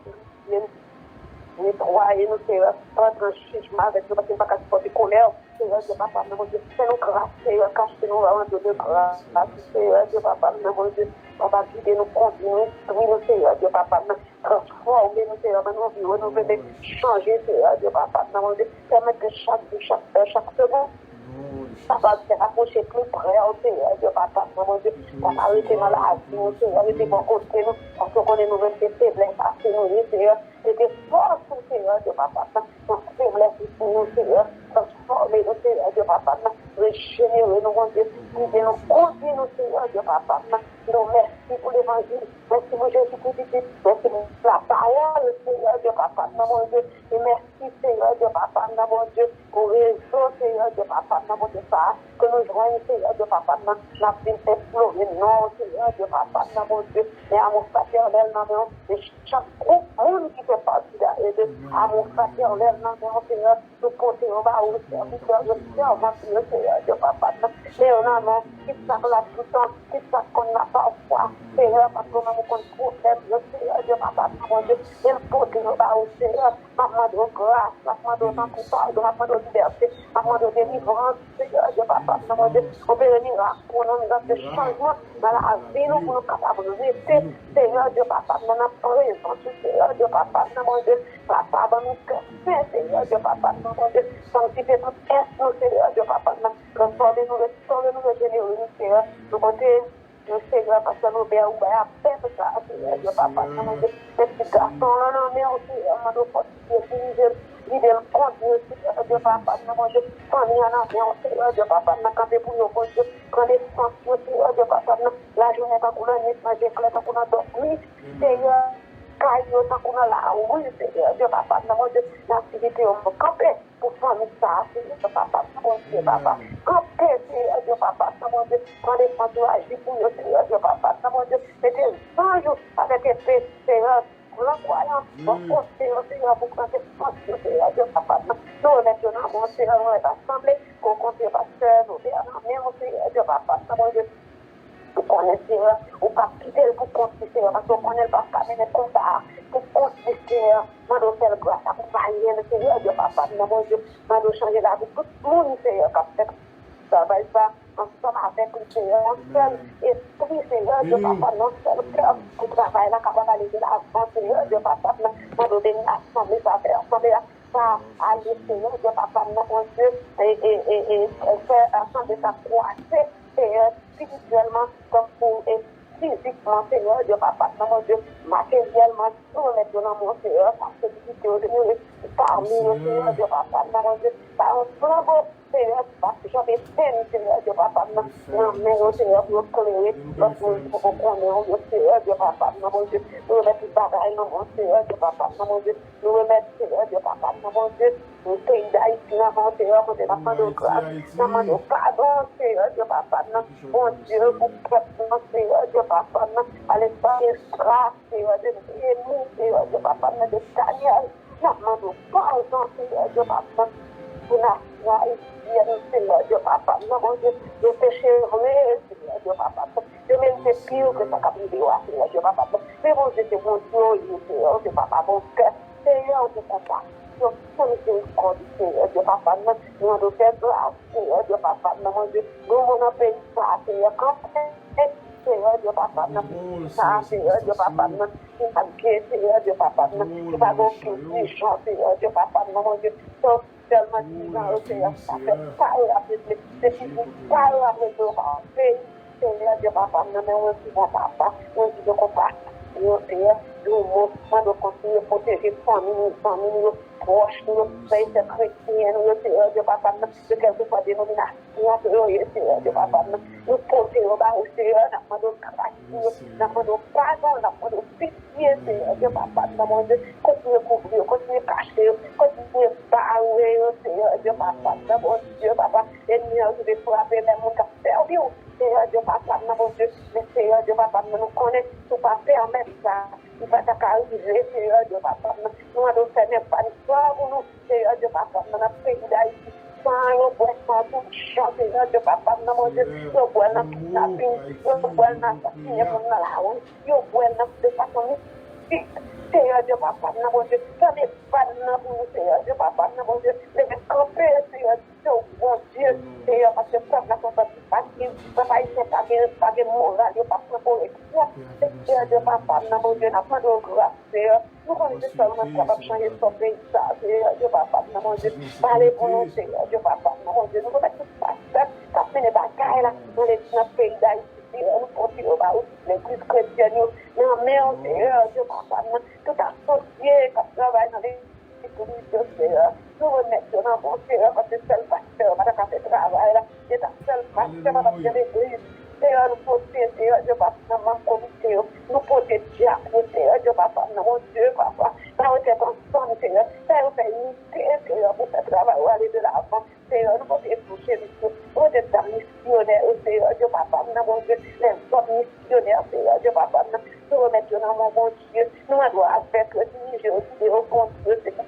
nettoyer nous, Seigneur, rentrer en jugement avec nous, parce qu'on ne peut pas supporter colère, Seigneur, Dieu, Papa, mon Dieu, fais-nous grâce, Seigneur, cache-nous en de grâce, Seigneur, Dieu, Papa, mon Dieu, Papa, guider nous, conduire nous, Seigneur, Dieu, Papa, transformer nous, Seigneur, nous vivre, nous venir changer, Seigneur, Dieu, Papa, mon Dieu, permettre que chaque seconde, Papa, se rapprocher plus près, Seigneur, Dieu, Papa, mon Dieu, Papa, arrêter dans la vie, Seigneur, arrêter bon côté, nous, parce qu'on est nous-mêmes des faiblesses, parce que nous, Seigneur, et des forces, Seigneur, Dieu, Papa, nos faiblesses pour nous, Seigneur, transformer nous, Seigneur, Dieu, Papa, régénérer nous, mon Dieu, guider nous, conduire nous, Seigneur, Dieu, Papa, nous, merci pour l'évangile, merci pour Jésus-Christ, merci pour la parole, Seigneur, Dieu, Papa, mon Dieu, et merci, Seigneur, Dieu, Papa, mon Dieu, pour réseau, Seigneur, Dieu, Papa, mon Dieu, ça, que nous joignons, Seigneur, Dieu, Papa, la vie explorer, non, Seigneur, Dieu, Papa, mon Dieu, et à mon paternel, et chaque groupe, monde qui fait partie de Dieu, amour fraternel, mon Seigneur, nous porter au bas au serviteur, le servant, le Seigneur, Dieu Papa, mais on a non, quitte ça la tout temps, quitte ça qu'on n'a pas foi, Seigneur, parce qu'on a mon problème, le Seigneur, Dieu Papa, mon Dieu, et le porter au bas au Seigneur, maman de grâce, maman de pardon, maman de liberté, maman de délivrance, Seigneur, Dieu Papa, mon Dieu, on peut venir pour nous, de changement dans la vie, nous, pour nous capables de rester, Seigneur, Dieu Papa, nous avons raison, Seigneur, Dieu Papa, mon Dieu, Papa, dans nous cœurs, Seigneur, Dieu Papa, mon Dieu, sanctifier tout est, nous, Seigneur, Dieu Papa, transformer-nous, restaurer-nous, régénérer, Seigneur, nous compter, nous, Seigneur, parce que nous, béons, à peine ça, Seigneur, Dieu Papa, mon Dieu, les petits garçons, là, non, mais aussi, nous, fortifier, l'idée le conduire, Seigneur, Dieu Papa, mon Dieu, famille, en avion, Seigneur, Dieu Papa, camper pour nous, Dieu, prendre les sens, Seigneur, Dieu Papa, la journée, quand on a mis, manger, quand on a dormi, Seigneur, caillou, tant qu'on a la oui, Seigneur, Dieu Papa, mon Dieu, l'activité, on peut camper pour famille, ça, Seigneur, Papa, mon Dieu, Papa, camper, Seigneur, Dieu Papa, mon Dieu, prendre les sens, agir pour nous, Seigneur, Dieu Papa, mon Dieu, mettez un ange avec épée, Seigneur, l'envoyant, pour Seigneur, pour prendre les sens, Seigneur, Dieu Papa, nous remettons dans mon Seigneur, on est assemblés, qu'on compte les pasteurs, nos pères, nos Seigneur, Dieu Papa, mon Dieu, pour connaître, Seigneur, ou pas quitter pour construire, Seigneur, parce qu'on connaît pas qu'à mener comme ça, pour construire, Seigneur, nous faire grâce, accompagner le Seigneur, Dieu Papa, mon Dieu, nous changer la vie, tout le monde, Seigneur, qui fait travail ça, ensemble avec le Seigneur, un seul esprit, Seigneur, Dieu Papa, non seul cœur, pour travailler là, capable d'aller de l'avant, Seigneur, Dieu Papa, nous donner assembler ça, faire assembler ça, aller, Seigneur, Dieu Papa, mon Dieu, et faire assembler ça, croître, Seigneur, spirituellement, comme pour physiquement, Seigneur, Dieu Papa, mon Dieu, matériellement, nous remettons dans mon Seigneur, parce que nous parmi nous, Seigneur, Dieu Papa, mon Dieu, par un flambeau, Seigneur, parce que j'avais peine, Seigneur, Dieu Papa, non, mais Seigneur, pour nous coller, pour qu'on connaisse, Seigneur, Dieu Papa, mon Dieu, nous remettons tout bagaille, mon Seigneur, Dieu Papa, mon Dieu, nous remettons, Seigneur, Dieu Papa, mon Dieu, le pays d'Haïti, mon Seigneur, on est dans de grâce, dans pardon, Seigneur, Dieu Papa, mon Dieu, pour peuple, Seigneur, Dieu Papa, à l'espace grâce, Seigneur, de nous, Seigneur, Dieu Papa, de Daniel, nous pardon, Seigneur, Dieu Papa, pour la haïtienne, Seigneur, Dieu Papa, mon Dieu, de péché vrai, Seigneur, Dieu Papa, de même c'est pire que ça capte de voir, Seigneur, Dieu Papa, mais mon Dieu, c'est mon Dieu, Seigneur, Dieu Papa, mon cœur, Seigneur, Dieu Papa, Seigneur, Dieu Papa, nous avons fait grâce, Seigneur, Dieu Papa, mon Dieu, nous avons payé ça, Seigneur, quand Seigneur, Dieu Papa, ça, Seigneur, Dieu Papa, Seigneur, Dieu Papa, tu vas donc Seigneur, Dieu Papa, mon Dieu, sauf seulement disant, Seigneur, ça fait parler avec les petits, parler avec le Seigneur, Dieu Papa, nous avons dit, Papa, nous dit de compassion, Seigneur, nous devons continuer à protéger famille, proches, nous, frères chrétiens, nous, Seigneur, Dieu Papa, de quelque soit dénomination, Seigneur, Dieu Papa, nous porter au bas, Seigneur, nous demandons grâce, nous demandons pardon, nous demandons pitié, Seigneur, Dieu Papa, nous demandons continuer à couvrir, continuer à cacher, continuer à parler, Seigneur, Dieu Papa, nous demandons Dieu Papa, et nous devons frapper les gens qui ont perdu, Seigneur, Dieu Papa, nous demandons Dieu, mais Seigneur, Dieu Papa, nous connaissons, nous ne pas permettre ça. Il va t'arriver, Seigneur Dieu Papa. Nous allons faire même pas l'histoire pour nous, Seigneur Dieu Papa. Nous avons pris d'Haïti. Sans le bois, sans tout chant, Seigneur Dieu Papa. Nous avons dit, le bois n'a plus tapé, le bois n'a pas signé pour nous la honte. Le bois n'a de façon mystique. Seigneur Dieu Papa, nous avons dit, ça n'est pas pour nous, Seigneur Dieu Papa. Nous avons dit, les camper, Seigneur Dieu, bon Dieu, Seigneur, parce que peuple n'a pas facile. Papa, il n'est pas de moral, il n'est pas pour les fois. Seigneur Dieu Papa, nous avons dit, nous avons de grâce, Seigneur. Nous connaissons seulement capable de changer son pays, ça, Seigneur Dieu Papa, nous avons dit, parlez pour nous, Seigneur Dieu Papa, nous avons dit, nous remettons tout ça, ça fait des bagailles là, dans les pays d'Haïti. Nous continuons à l'église chrétienne, nous mettons, Seigneur Dieu Papa, tout associé, qui travaille dans les églises, Seigneur. Nous remettons dans mon Seigneur, parce que seul pasteur, madame, fait travail là, c'est un seul pasteur, madame, de l'église. Seigneur, nous portons, Seigneur Dieu Papa, dans mon comité, nous portons diable, Seigneur Dieu Papa, dans mon Dieu Papa, dans votre ensemble, Seigneur, ça nous fait unité, Seigneur, pour faire travail, aller de l'avant, Seigneur, nous portons toucher les choses, nous portons missionnaires, Seigneur Dieu Papa, dans mon Dieu, les hommes missionnaires, Seigneur Dieu Papa, nous remettons dans mon bon Dieu, nous allons avec le Dieu, au bon Dieu, Seigneur.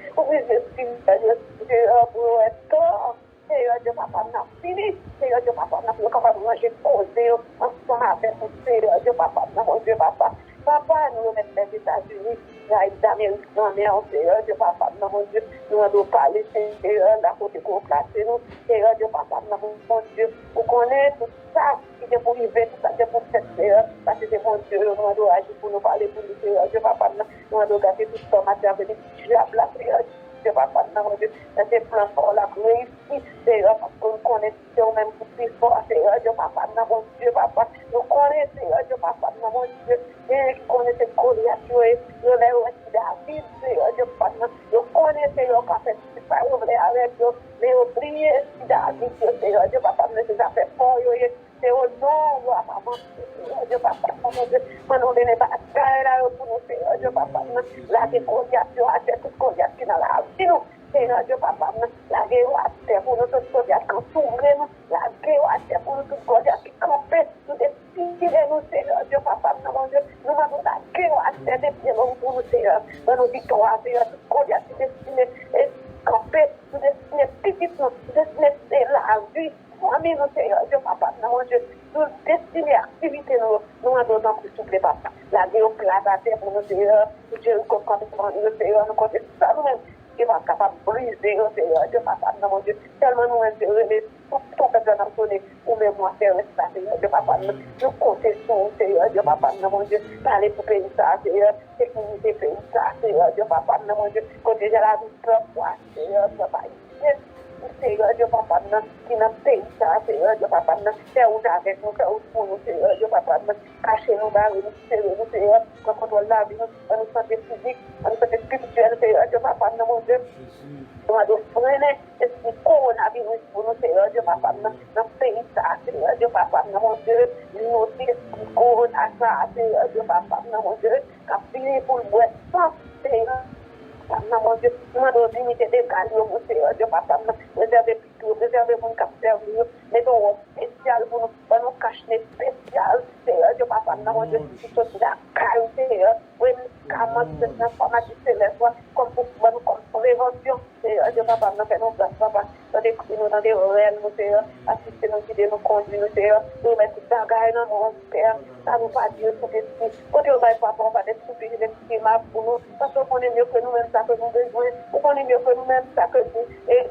Seigneur, pour être tort. Seigneur Dieu, papa, n'a fini. Seigneur Dieu, papa, n'a pas capable de manger posé ensemble avec nous. Seigneur Dieu, papa, mon Dieu, papa. Papa, nous remettons les États-Unis, les Américains, Seigneur Dieu, papa, mon Dieu, nous allons parler, Seigneur, la côté pour placer nous. Seigneur Dieu, papa, mon Dieu, pour connaître tout ça qui est pour arriver, tout ça qui est pour faire, Seigneur, parce que c'est mon Dieu, nous allons agir pour nous parler pour nous, Seigneur Dieu, papa, nous allons garder tout ça, matière avec les diables, Seigneur Dieu, papa, mon Dieu, dans ces plans forts, la réussite, Seigneur, parce qu'on connaît, c'est au même plus fort, Seigneur Dieu, papa, mon Dieu, papa, nous connaissons, Seigneur Dieu, papa, mon Dieu, qui connaît cette Goliath, nous les aussi David, Seigneur Dieu, papa, nous connaissons, Seigneur, qui a fait ce pas ouvrir avec eux, mais nous prions, David, Seigneur Dieu, papa, nous les a fait fort, c'est au nom de maman, Seigneur Dieu, papa, mon Dieu, nous ne pas là pour nous, Seigneur Dieu, papa, la décoration, à cette Goliath qui n'a la vie, nous. Seigneur Dieu, papa, la guerre à terre pour nous, tout Goliath qui s'ouvre, la guerre à terre pour nous, tout Goliath qui campait, tout destiné, nous, Seigneur Dieu, papa, mon Dieu, nous avons la guerre à terre, des pieds pour nous, Seigneur, dans nos victoires, Seigneur, tout Goliath qui destiné, et campé, tout destiné, petit, tout destiné, c'est la vie, famille, nous, Seigneur Dieu, papa, mon Dieu, tout destiné, activité, nous avons dans le souffle, papa, la guerre plate à terre pour nous, Seigneur, Dieu, nous comptons, nous, Seigneur, nous comptons ça, nous-mêmes. Qui va capable de briser, Seigneur Dieu, papa, mon Dieu, tellement nous intéressons, tout peuple dans sonné, ou même moi, Seigneur Dieu, papa, nous comptons sur Seigneur Dieu, papa, mon Dieu, parler pour pays ça, Seigneur, sécurité pays ça, Seigneur Dieu, papa, mon Dieu, côté de la vie propre, Seieur, papa, Seigneur Dieu, papa, qui n'a pays ça, Seigneur Dieu, papa, c'est où avec nous, c'est où pour nous, Seigneur Dieu, papa, cacher nous, barrer nous, Seigneur, qu'on contrôle la vie, nous santé physique, nous santé spirituelle, Seigneur Dieu, papa, mon Dieu, nous allons freiner ce coronavirus pour nous, Seigneur Dieu, papa, dans le pays ça, Seigneur Dieu, papa, mon Dieu, nous disons, corona ça, Seigneur Dieu, papa, mon Dieu, qu'a fini pour le boire sans, Seigneur. Mon Dieu, nous avons limité des galions, Seigneur Dieu, papa, réserver plutôt, réserver pour nous capter, mettons spécial pour nous cacher spécial, Seigneur Dieu, papa, mon Dieu, qui sont la caille, Seigneur, oui, comment cette informatique céleste, comme pour nous, comme prévention, Seigneur Dieu, papa, nous faisons place, papa, dans des réels, nous, Seigneur, assister nous, guider nous, conduire nous, Seieur, nous mettre tout ça, dans nos Père, ça nous pas Dieu, pour des petits, côté au bail, papa, on va des petits, des petits maps pour nous, parce qu'on est mieux que nous-mêmes, ça que nous besoin, ou qu'on est mieux que nous-mêmes, ça que nous, et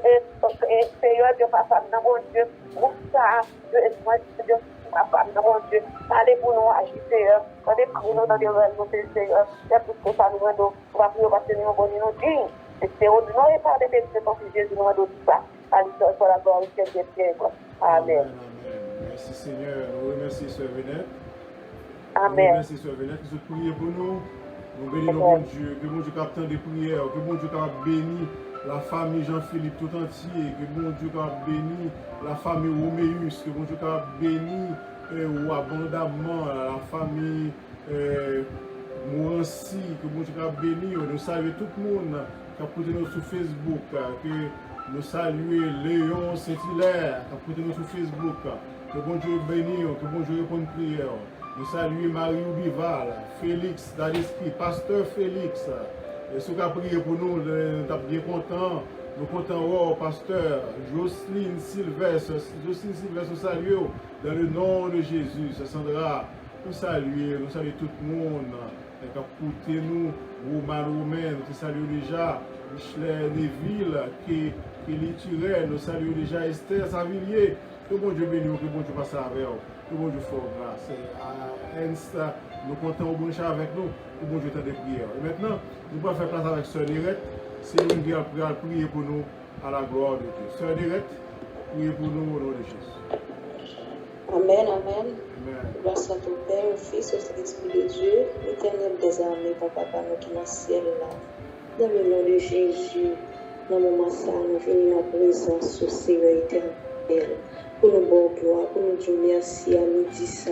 Seigneur Dieu, papa, mon Dieu, pour ça, Dieu, papa, mon Dieu, allez pour nous agir, Seigneur, quand des coups nous dans des rêves, nous, Seigneur, c'est tout ce que ça nous rend, on va prier parce que nous, nous dignes, et c'est au nom et par des péchés, comme Jésus nous rend tout ça, à l'histoire, pour la gloire, du ciel, des Amen. Merci Seigneur, nous remercions Sœur Venette. Amen. Nous remercions Sœur Venette qui se prie pour nous. Nous bénissons bon Dieu, que bon Dieu capte des prières, que bon Dieu capte béni la famille Jean-Philippe tout entier, que bon Dieu capte béni la famille Roméus, que bon Dieu capte béni ou abondamment la famille Mourancy, que bon Dieu capte béni. Nous saluons tout le monde qui a écouté nous sur Facebook, que nous saluons Léon Saint-Hilaire qui a écouté nous sur Facebook, que bon Dieu bénisse, que bon Dieu réponde prière. Nous saluons Marie Bival, Félix Daliski, Pasteur Félix. Et ceux qui ont prié pour nous, nous sommes bien contents. Nous comptons Pasteur Jocelyne Sylvestre. Jocelyne Sylvestre, nous saluons dans le nom de Jésus. Sandra, nous saluons tout le monde qui a écouté nous, Romain Romain, nous saluons déjà Michelet Neville, qui est nous saluons déjà Esther Savillier. Que bon Dieu bénisse, que bon Dieu passe avec vous. Que bon Dieu fasse grâce. À Insta, nous comptons au bon chat avec nous. Que bon Dieu t'aide des prières. Et maintenant, nous pouvons faire place avec Sœur Nérette. C'est une qui a prié pour nous à la gloire de Dieu. Sœur Nérette, priez pour nous au nom de Jésus. Amen, amen. Grâce à ton Père, au Fils, au Esprit de Dieu, l'éternel des armées, papa, nous qui dans le ciel là. Dans le nom de Jésus, dans le moment ça, nous venons en présence au Seigneur éternel. Pour nous bon gloire, pour nous dire merci à midi ça.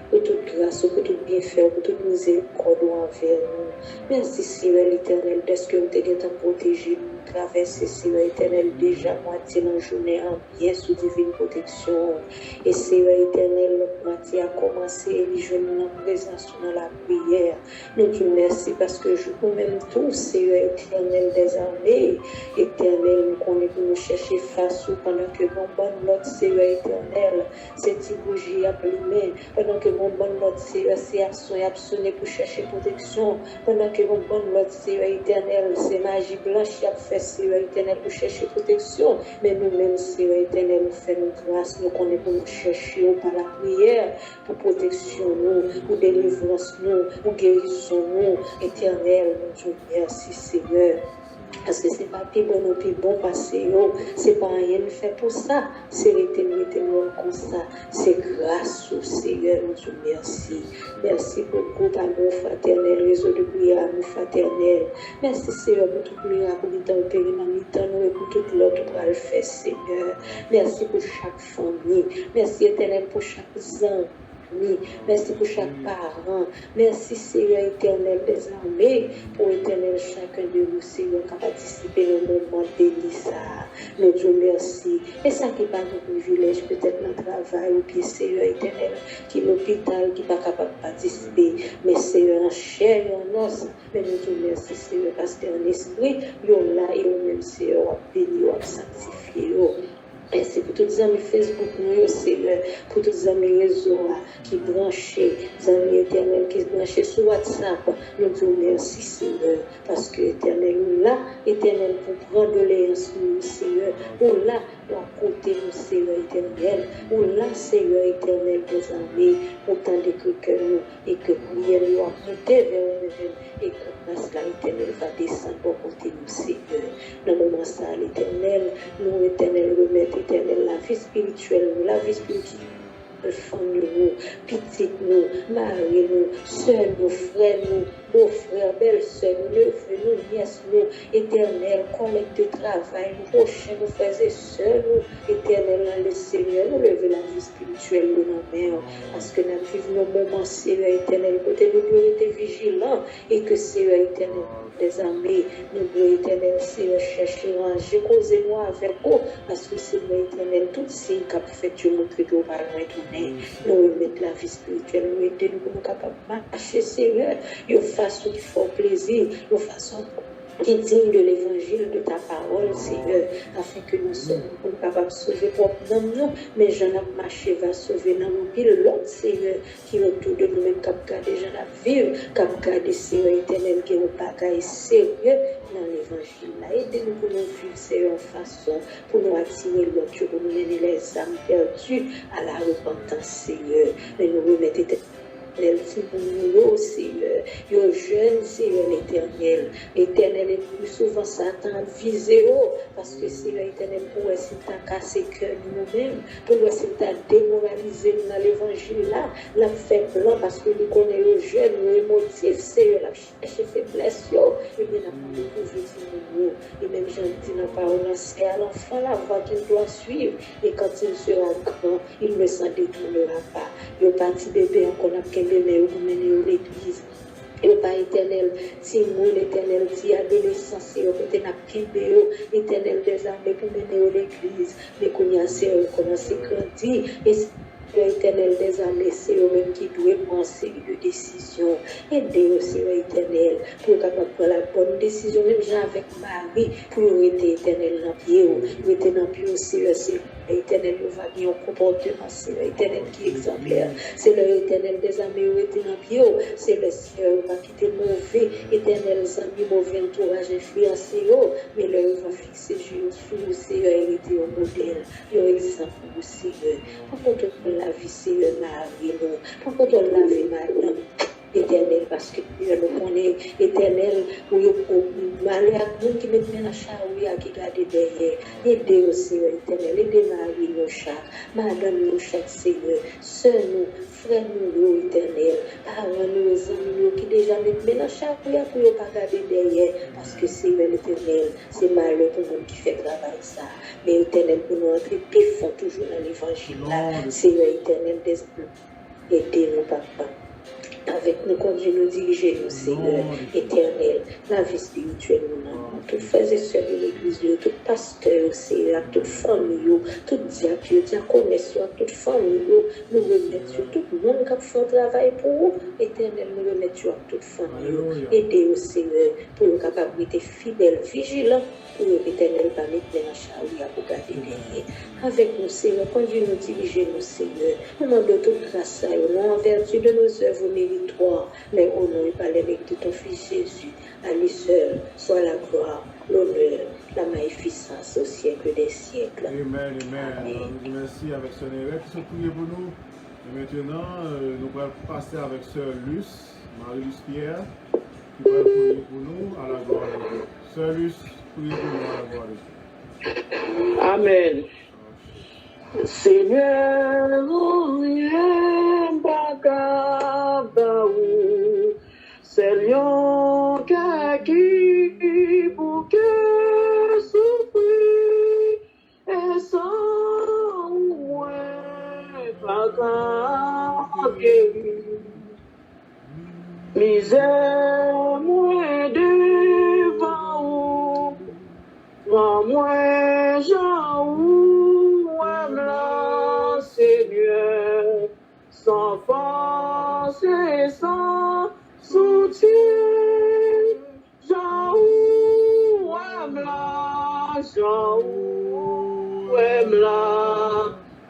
pour toute grâce, pour tout bienfait, pour toute miséricorde envers nous. Merci, Seigneur l'Éternel, d'être que vous t'avez protégé, nous traverser, Seigneur l'Éternel, déjà moitié dans la journée, en bien sous divine protection. Et Seigneur l'Éternel, notre moitié a commencé, et je nous en présence dans la prière. Nous te remercions parce que je vous même tous, Seigneur éternel des armées, éternel, nous connaissons pour nous chercher face ou pendant que mon bon l'autre, Seigneur éternel, c'est bougie à plumer, pendant que mon bon l'autre, Seigneur, c'est action et absonné pour chercher protection, pendant que mon bon l'autre, Seigneur éternel, c'est magie blanche qui a fait, Seigneur éternel, pour chercher protection, mais nous-mêmes, Seigneur éternel, nous faisons grâce, nous connaissons pour nous chercher par la prière, pour protection, nous, pour délivrance, nous, pour guérison, nous, éternel, nous te merci, Seigneur. Parce que c'est pas plus bon ou plus bon passer, c'est pas rien de faire pour ça, c'est l'éternité comme ça, c'est grâce au Seigneur, nous te merci. Merci beaucoup, amour fraternel, réseau de prière, amour fraternel. Merci, Seigneur, pour tout prière, pour nous opérer dans le temps, et pour tout l'autre pour le faire, Seigneur. Merci pour chaque famille, merci, éternel, pour chaque enfant. Merci pour chaque parent. Merci, Seigneur éternel des armées, pour éternel chacun de nous, Seigneur, qui a participé au moment d'Élisa. Nous te remercions. Et ça qui n'est pas de privilège, peut-être dans le travail, ou bien, Seigneur éternel, qui est l'hôpital, qui n'est pas capable de participer. Mais Seigneur, en chair et en os, mais nous te remercions, Seigneur, parce qu'en esprit, nous là et nous-mêmes, Seigneur, béni, sanctifié. Merci pour tous les amis Facebook, nous, Seigneur, pour tous les amis réseau qui branchent, les amis éternels qui branchent sur WhatsApp. Nous te remercions, Seigneur, parce que éternel, nous là, éternel, pour prendre l'alliance, nous, Seigneur, nous là, pour côté, nous, Seigneur éternel, nous là, Seigneur éternel des armées, autant de que nous, et que prière nous a monté vers nous-mêmes, et que grâce à l'éternel va descendre pour côté nous, Seigneur. Dans le moment ça, l'éternel, nous, éternel, remettre éternel, la vie spirituelle, la vie spirituelle, famille, nous, petite nous, mari nous, soeurs nous, frères nous, beaux-frères, belles-sœurs, nous, neveux, nous, nièces nous, éternel, collègues de travail, nous, prochains, nos frères et sœurs, nous, éternel, le Seigneur, nous lever la vie spirituelle de nos mères, parce que nous vivons nos moments, Seigneur éternel, côté nous devons être vigilants, et que Seigneur éternel, des armées, nous devons éternel, Seigneur, chercher, ranger, causer nous avec vous, parce que Seigneur éternel, tout signe qu'a fait Dieu montrer que nous allons retourner, nous remettre la vie spirituelle, nous aider nous pour capables de marcher, Seigneur, de façon qui fait plaisir, de façon qui est digne de l'évangile de ta parole, Seigneur, afin que nous soyons capables de sauver propre dans nous, mais j'en ai marché, va sauver dans nous, puis l'autre, Seigneur, qui est autour de nous-mêmes, qui a gardé, j'en ai vivre, qui a gardé, Seigneur éternel, qui est au bagage sérieux dans l'évangile. Aidez-nous pour nous vivre, Seigneur, en façon, pour nous attirer l'autre, pour nous mener les âmes perdues à la repentance, Seigneur, et nous remettre si pour nous, Seigneur, yo jeune, Seigneur l'éternel, l'éternel est plus souvent Satan visé, parce que Seigneur l'éternel, pour essayer de casser le cœur de nous-mêmes, pour essayer de démoraliser dans l'évangile là, la fait blanc, parce que nous connaissons les jeunes, nous émotifs, Seigneur, la cherche faiblesse, et bien, nous avons nous, et même j'en dis dans la parole, c'est à l'enfant la voie qu'il doit suivre, et quand il sera grand, il ne s'en détournera pas. Le petit bébé, encore n'a qu'un bébé, vous menez à l'église. Et pas éternel, si nous, l'éternel, si adolescence, et peut-être n'a qu'un bébé, éternel des armées pour mener à l'église, mais qu'on y a commencé à grandir, et l'éternel des armées, c'est eux-mêmes qui doivent prendre une série de décisions. Aidez-nous, Seigneur éternel, pour capable prendre la bonne décision, même gens avec Marie, pour être éternel dans le pied, pour être dans le pied, Seigneur, éternel, nous va gagner un comportement, Seigneur éternel qui est exemplaire. C'est l'éternel des armées, où était dans le pied, c'est le Seigneur qui va quitter mauvais, éternel, les amis, mauvais entourage influencé, mais là, il va fixer sur vous, Seigneur, il était un modèle, il y a un exemple pour vous, Seigneur. Par contre, la vie, Seigneur, Marie, par contre, la vie, madame, éternel, parce que nous connaissons éternel, où il y a malheur à nous qui mettent la charia qui garde derrière. Aidez au Seigneur éternel, aidez Marie, nos chats, madame, nos chats, Seigneur, sœurs, nous, frères, nous, éternel, parents, nous, amis, nous, qui déjà mettent la charia pour ne pas garder derrière, parce que Seigneur éternel, c'est malheur pour nous qui fait travail ça. Mais éternel, pour nous entrer, puis font toujours dans l'évangile là, Seigneur éternel, des Aidez-nous, papa. Avec nous, conduis nous, diriger nous, Seigneur éternel, la vie spirituelle, nous, tous frères et sœurs de l'église, tous pasteurs, Seigneur, toute famille, tout diacre, diaconesse, toute famille, nous remettons sur tout le monde qui fait un travail pour vous, éternel, nous remettons sur toute famille. Aidez-nous, Seigneur, pour nous capables d'être fidèles, vigilants, pour l'éternel, pas mettre dans la charia pour garder derrière. Avec nous, Seigneur, conduis nous, diriger nous, Seigneur, nous demandons toute grâce à nous, en vertu de nos œuvres méritoires, mais au nom et par les mérites de ton Fils Jésus, à lui seul, soit la gloire, l'honneur, la magnificence au siècle des siècles. Amen, amen. Nous merci avec Sœur Néret qui sont priés pour nous. Et maintenant, nous allons passer avec Sœur Luce, Marie-Luce Pierre, qui va prier pour nous à la gloire de Dieu. Sœur Luce, priez pour nous à la gloire de Dieu. Amen. Seigneur, rien pas Seigneur, qui pour que souffrir et sans moi pas guérir. Misère, moi devant moi, Jean, Seigneur, sans force et sans soutien, Jean,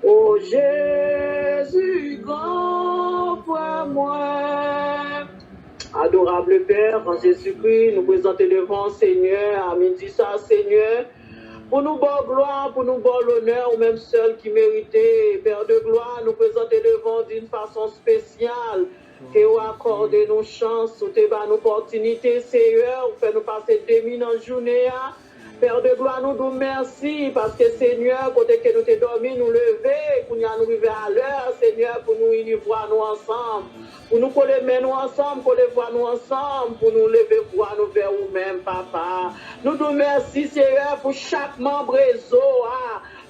oh Jésus, grand pour moi. Adorable Père, en Jésus-Christ, nous présentons devant Seigneur, à midi ça, Seigneur, pour nous bonne gloire, pour nous bon l'honneur, ou même seul qui méritait, Père de gloire, nous présentons devant d'une façon spéciale, que vous accordez nos chances, ou te nos opportunités, Seigneur, ou fait nous passer 2000 en journée, Père de gloire, nous nous merci, parce que Seigneur, côté que nous te dormi, nous lever, pour nous arriver à l'heure, Seigneur, pour nous unir nous ensemble. Pour nous coller nous ensemble, coller nous ensemble, pour nous lever voir nous vers nous-mêmes, papa. Nous nous merci, Seigneur, pour chaque membre réseau.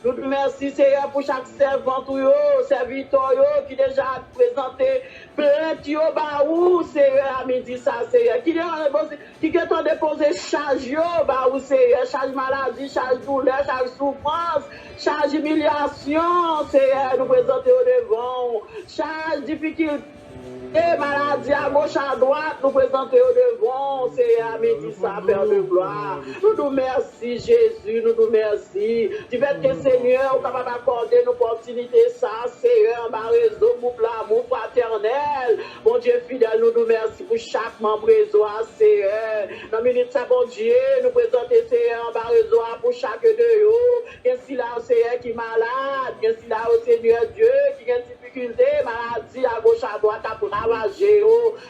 Nous nous merci, Seigneur, pour chaque servante ou serviteur qui déjà présenté plainte yo ba ou Seigneur, à midi ça, Seigneur. Qui est en déposer charge yo ba ou Seigneur, charge maladie, charge douleur, charge souffrance, charge humiliation, Seigneur, nous présenter au devant, charge difficulté. Et maladie à gauche, à droite, nous présentons au devant, c'est à midi ça, Père de gloire. Nous nous merci, Jésus, nous nous merci. Du fait que Seigneur, on capable d'accorder une opportunité, ça, Seigneur, ma réseau, pour l'amour fraternel. Mon Dieu fidèle, nous nous merci pour chaque membre réseau, Seigneur. Dans la minute, ça, bon Dieu, nous présentons, Seigneur, ma réseau, pour chaque de eux. Qu'est-ce qu'il a, Seigneur, qui est malade, qu'est-ce qu'il a, Seigneur Dieu, qui a une difficulté, maladie à gauche, à droite, à ravager,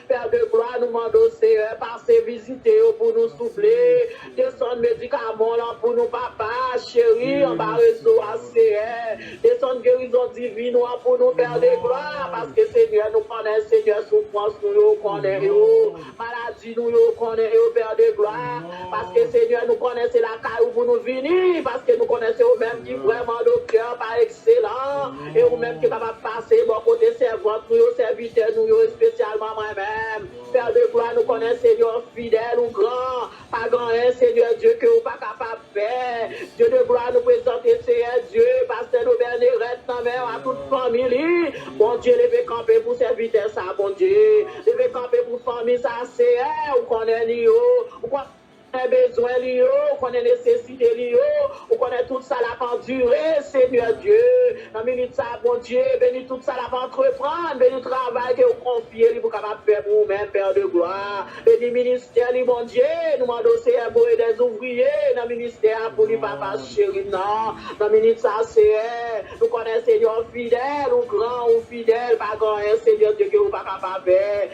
Père de gloire, nous demandons, Seigneur, passer visiter pour nous souffler, descendre médicaments là pour nous, papa, chérie, en bas réseau, Seigneur, descendre guérison divine pour nous, Père de gloire, parce que Seigneur, nous connaissons, Seigneur, souffrance, nous connaissons, maladie, nous connaissons, Père de gloire, parce que Seigneur, nous connaissons la caille pour nous venir, parce que nous connaissons eux-mêmes qui vraiment docteur, par excellent, et eux-mêmes qui capable de passer, bon côté servante, nous, serviteurs, nous, spécialement moi-même. Père de gloire, nous connaissons Seigneur fidèle ou grand. Pas grand, Seigneur Dieu, que vous pas capable de faire. Dieu de gloire, nous présentons Seigneur Dieu, pasteur nous Bernérette, à toute famille. Bon Dieu, levez camper pour serviteurs, ça, bon Dieu. Levez camper pour famille, ça, c'est vous connaissez, vous besoin on connaît nécessité on connaît tout ça la endurer, Seigneur Dieu. Dans minute ça, bon Dieu, bénis tout ça la entreprendre, bénis le travail que vous confiez, pour capable faire pour vous-même, Père de gloire. Bénis ministère, bon Dieu, nous demandons Seigneur pour des ouvriers, dans le ministère pour lui, papa chéri, non. Dans minute ça, Seigneur, nous connaissons Seigneur fidèle, ou grand, ou fidèle, pas grand, Seigneur Dieu, que vous pas capable de faire.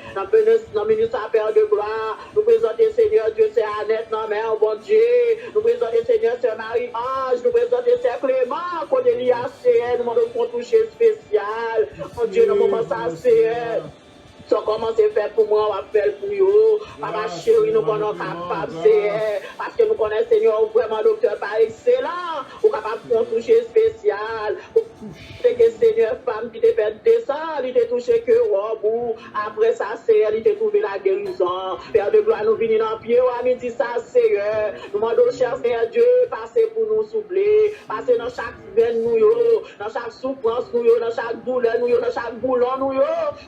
Dans minute ça, Père de gloire, nous présentons Seigneur Dieu, c'est Annette, non, mais bon Dieu, nous présentons Seigneur, c'est Marie-Ange, nous présentons c'est Clément, Codélia, c'est nous demandons pour toucher spécial. Mon Dieu, dans le moment ça, c'est ça commence à faire pour moi, on va faire pour vous. Papa chéri, nous connaissons capable, parce que nous connaissons Seigneur vraiment docteur par excellent, ou capable de toucher spécial. C'est que Seigneur, femme qui te fait descendre, il t'a touché que robe. Après ça, Seigneur, il t'a trouvé la guérison. Père de gloire, nous venons en pied, à midi ça, Seigneur. Nous demandons, cher Seigneur Dieu, passer pour nous souffler, passer dans chaque veine, nous, dans chaque souffrance, nous, dans chaque douleur, nous, dans chaque boulon, nous,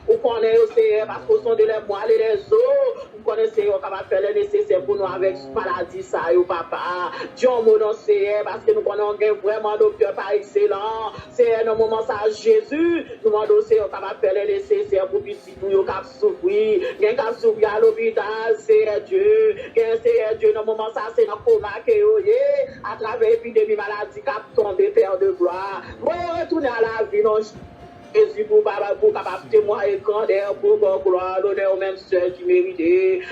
vous connaissez, Seigneur, parce qu'on sont de les moelles et les os. Vous connaissez, on va faire le nécessaire pour nous avec maladie, ça, papa. Dieu, mon nom, Seigneur, parce que nous connaissons vraiment docteur par excellent. C'est un moment, ça, Jésus. Nous demandons, Seigneur, on va faire le nécessaire pour petit nous, qui souffrir. Qui a souffrir à l'hôpital, Seigneur Dieu. Seigneur Dieu, dans le moment, ça, c'est dans le coma, à travers l'épidémie maladie, qui a tombé, Père de gloire. Nous retourner à la vie, non. Jésus, pour capable témoigner grandeur, pour gloire, l'honneur aux mêmes sœurs qui méritent.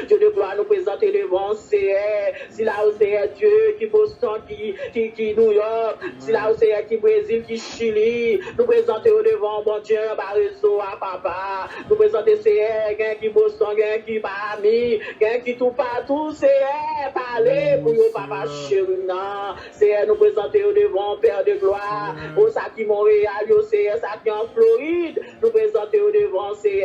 Dieu de gloire nous présenter devant Seigneur. Si là où c'est Dieu qui Boston, qui New York, si là où c'est qui Brésil, qui Chili, nous présenter devant bon Dieu, Barézo, à papa. Nous présenter Seigneur, quelqu'un qui Boston, quelqu'un qui Miami, quelqu'un qui tout partout, Seigneur, parler pour nous, papa chéri, non. Seigneur, nous présenter devant Père de gloire, au ça qui Montréal, Seigneur, ça qui en Floride. Nous présenter au devant, c'est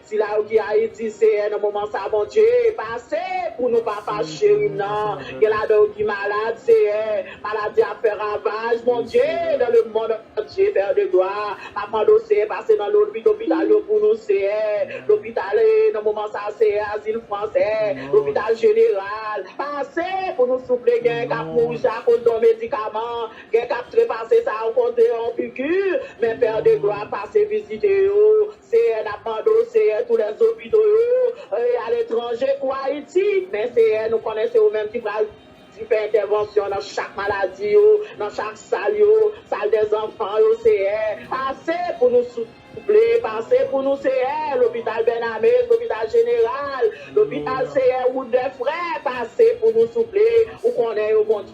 si là où qui Haïti, c'est dans le moment ça, bon Dieu, passez pour nous, papa chéri, non. Il y a là qui malade, c'est maladie à faire ravage, mon Dieu, dans le monde entier, Père de gloire. Papa, c'est passer dans l'hôpital pour nous, c'est l'hôpital, dans le moment ça, c'est asile français, l'hôpital général. Passez pour nous souffler, gain cap mourir à cause de médicaments, gain cap trépasser ça au côté en piqûre, mais Père de gloire, passer visiter, c'est l'abandon, c'est tous les hôpitaux, à l'étranger, quoi, Haïti, mais c'est nous connaissons même qui fait intervention dans chaque maladie, dans chaque salle des enfants, c'est passer pour nous souffler, passer pour nous, c'est l'hôpital Benamé, l'hôpital général, l'hôpital c'est ou des frères, passer pour nous souffler, ou qu'on est au monde.